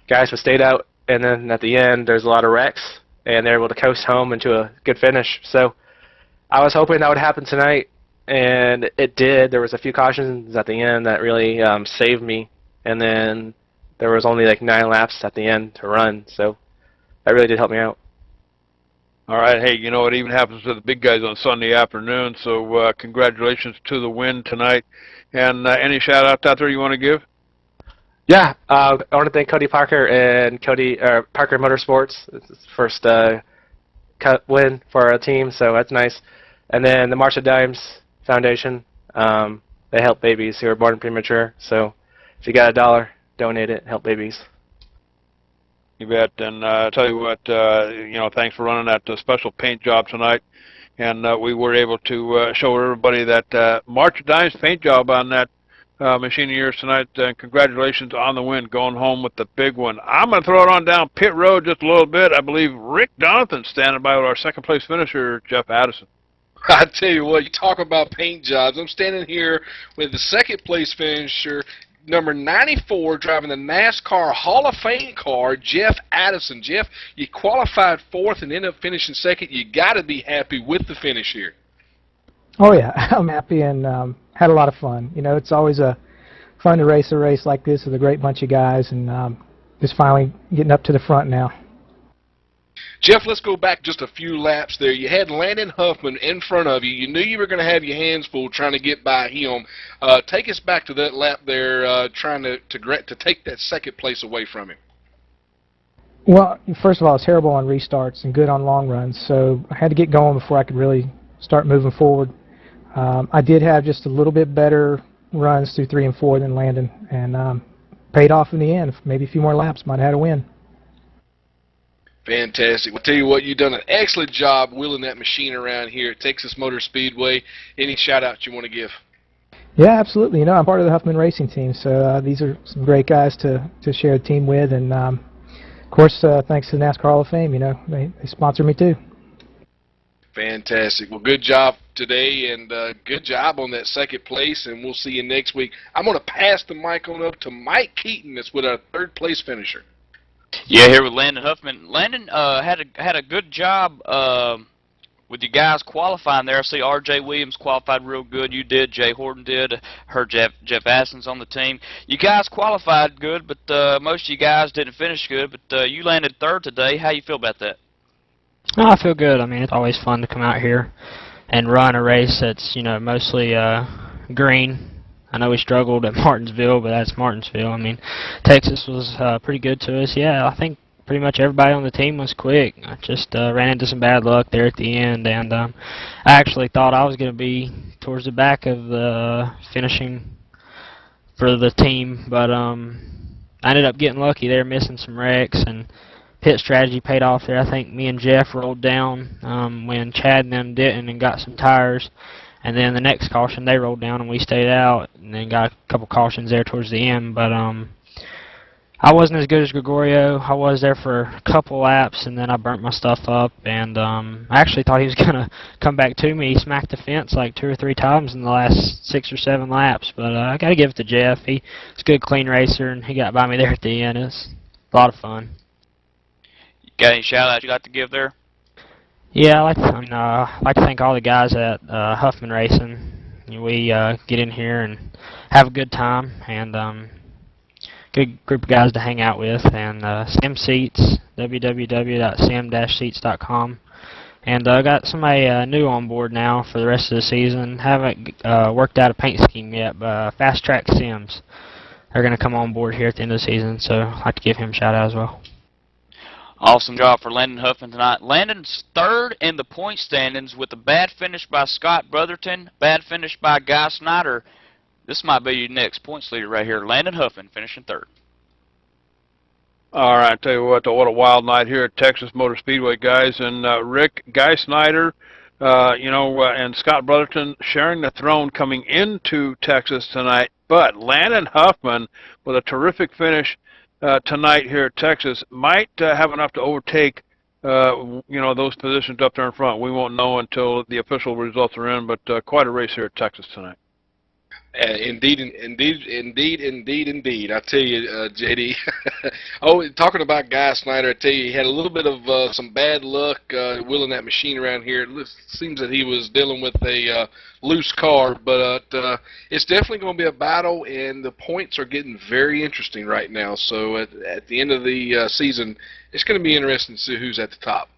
guys have stayed out, and then at the end there's a lot of wrecks, and they're able to coast home into a good finish. So I was hoping that would happen tonight, and it did. There was a few cautions at the end that really saved me, and then there was only like 9 laps at the end to run, so that really did help me out. All right, hey, you know, it even happens to the big guys on Sunday afternoon, so congratulations to the win tonight. And any shout-outs out there you want to give? Yeah, I want to thank Cody Parker and Parker Motorsports. It's his first win for our team, so that's nice. And then the March of Dimes Foundation, they help babies who are born premature, so if you got $1, donate it, help babies. You bet. And I'll tell you what, you know, thanks for running that special paint job tonight. And we were able to show everybody that March of Dimes paint job on that machine of yours tonight. And congratulations on the win, going home with the big one. I'm going to throw it on down pit road just a little bit. I believe Rick Donathan's standing by with our second place finisher, Jeff Addison. I tell you what, you talk about paint jobs. I'm standing here with the second place finisher, number 94, driving the NASCAR Hall of Fame car, Jeff Addison. Jeff, you qualified 4th and ended up finishing 2nd. You got to be happy with the finish here. Oh yeah, I'm happy and had a lot of fun. You know, it's always fun to race a race like this with a great bunch of guys, and just finally getting up to the front now. Jeff, let's go back just a few laps there. You had Landon Huffman in front of you. You knew you were going to have your hands full trying to get by him. Take us back to that lap there, trying to take that second place away from him. Well, first of all, I was terrible on restarts and good on long runs, so I had to get going before I could really start moving forward. I did have just a little bit better runs through 3 and 4 than Landon, and paid off in the end. Maybe a few more laps, might have had a win. Fantastic. I'll tell you what, you've done an excellent job wheeling that machine around here at Texas Motor Speedway. Any shout-outs you want to give? Yeah, absolutely. You know, I'm part of the Huffman Racing team, so these are some great guys to share a team with, and of course, thanks to the NASCAR Hall of Fame, you know, they sponsor me too. Fantastic. Well, good job today, and good job on that second place, and we'll see you next week. I'm going to pass the mic on up to Mike Keaton. That's with our third place finisher. Yeah, here with Landon Huffman. Landon had a good job with you guys qualifying there. I see R.J. Williams qualified real good. You did. Jay Horton did. Heard Jeff Addison's on the team. You guys qualified good, but most of you guys didn't finish good. But you landed 3rd today. How you feel about that? Oh, I feel good. I mean, it's always fun to come out here and run a race that's, you know, mostly green. I know we struggled at Martinsville, but that's Martinsville. I mean, Texas was pretty good to us. Yeah, I think pretty much everybody on the team was quick. I just ran into some bad luck there at the end, and I actually thought I was going to be towards the back of the finishing for the team, but I ended up getting lucky there, missing some wrecks, and pit strategy paid off there. I think me and Jeff rolled down when Chad and them didn't and got some tires. And then the next caution, they rolled down and we stayed out, and then got a couple cautions there towards the end. But I wasn't as good as Gregorio. I was there for a couple laps, and then I burnt my stuff up. And I actually thought he was going to come back to me. He smacked the fence like 2 or 3 times in the last 6 or 7 laps. But I got to give it to Jeff. He's a good, clean racer, and he got by me there at the end. It was a lot of fun. You got any shout-outs you'd like to give there? Yeah, I'd like to thank all the guys at Huffman Racing. We get in here and have a good time, and good group of guys to hang out with. And Sim Seats, www.sim-seats.com. And I got somebody new on board now for the rest of the season. Haven't worked out a paint scheme yet, but Fast Track Sims. They're going to come on board here at the end of the season, so I'd like to give him a shout-out as well. Awesome job for Landon Huffman tonight. Landon's 3rd in the point standings with a bad finish by Scott Brotherton, bad finish by Guy Snyder. This might be your next points leader right here. Landon Huffman finishing 3rd. All right, tell you what a wild night here at Texas Motor Speedway, guys. And Rick, Guy Snyder, and Scott Brotherton sharing the throne coming into Texas tonight. But Landon Huffman with a terrific finish tonight here at Texas might have enough to overtake you know, those positions up there in front. We won't know until the official results are in, but quite a race here at Texas tonight. Indeed. I tell you, JD. Oh, talking about Guy Snyder, I tell you, he had a little bit of some bad luck wheeling that machine around here. It seems that he was dealing with a loose car, but it's definitely going to be a battle, and the points are getting very interesting right now. So at the end of the season, it's going to be interesting to see who's at the top.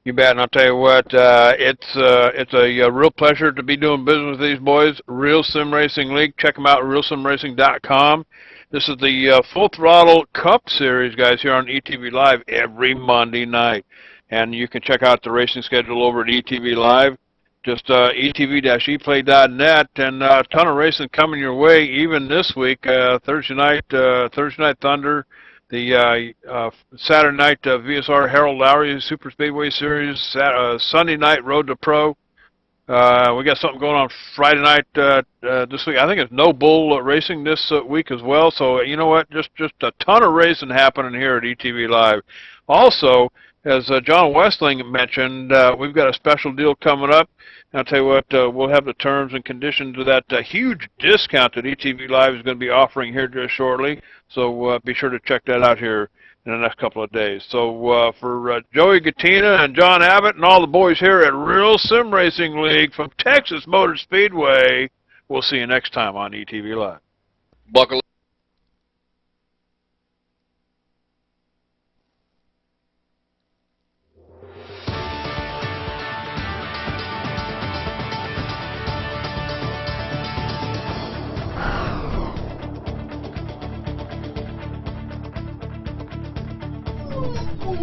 You bet, and I'll tell you what, it's a real pleasure to be doing business with these boys. Real Sim Racing League. Check them out, realsimracing.com. This is the Full Throttle Cup Series, guys, here on ETV Live every Monday night. And you can check out the racing schedule over at ETV Live. Just etv-eplay.net, and a ton of racing coming your way even this week. Thursday night Thunder. The Saturday night VSR Harold Lowry Super Speedway Series. Sunday night Road to Pro. We got something going on Friday night this week. I think it's No Bull racing this week as well. So you know what? Just a ton of racing happening here at ETV Live. Also, as John Westling mentioned, we've got a special deal coming up. And I'll tell you what, we'll have the terms and conditions of that huge discount that ETV Live is going to be offering here just shortly. So be sure to check that out here in the next couple of days. So for Joey Gattina and John Abbott and all the boys here at Real Sim Racing League from Texas Motor Speedway, we'll see you next time on ETV Live. Buckle up.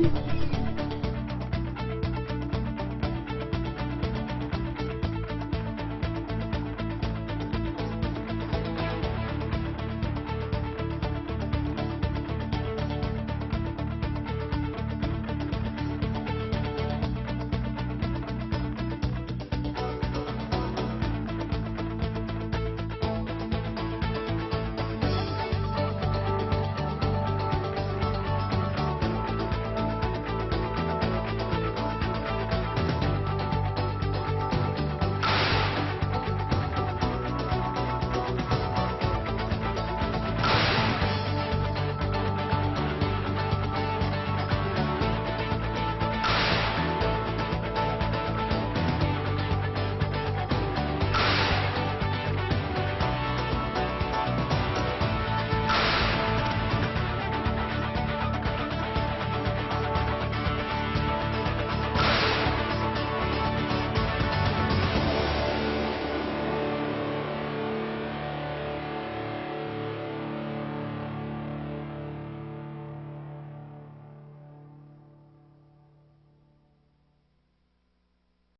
Thank you.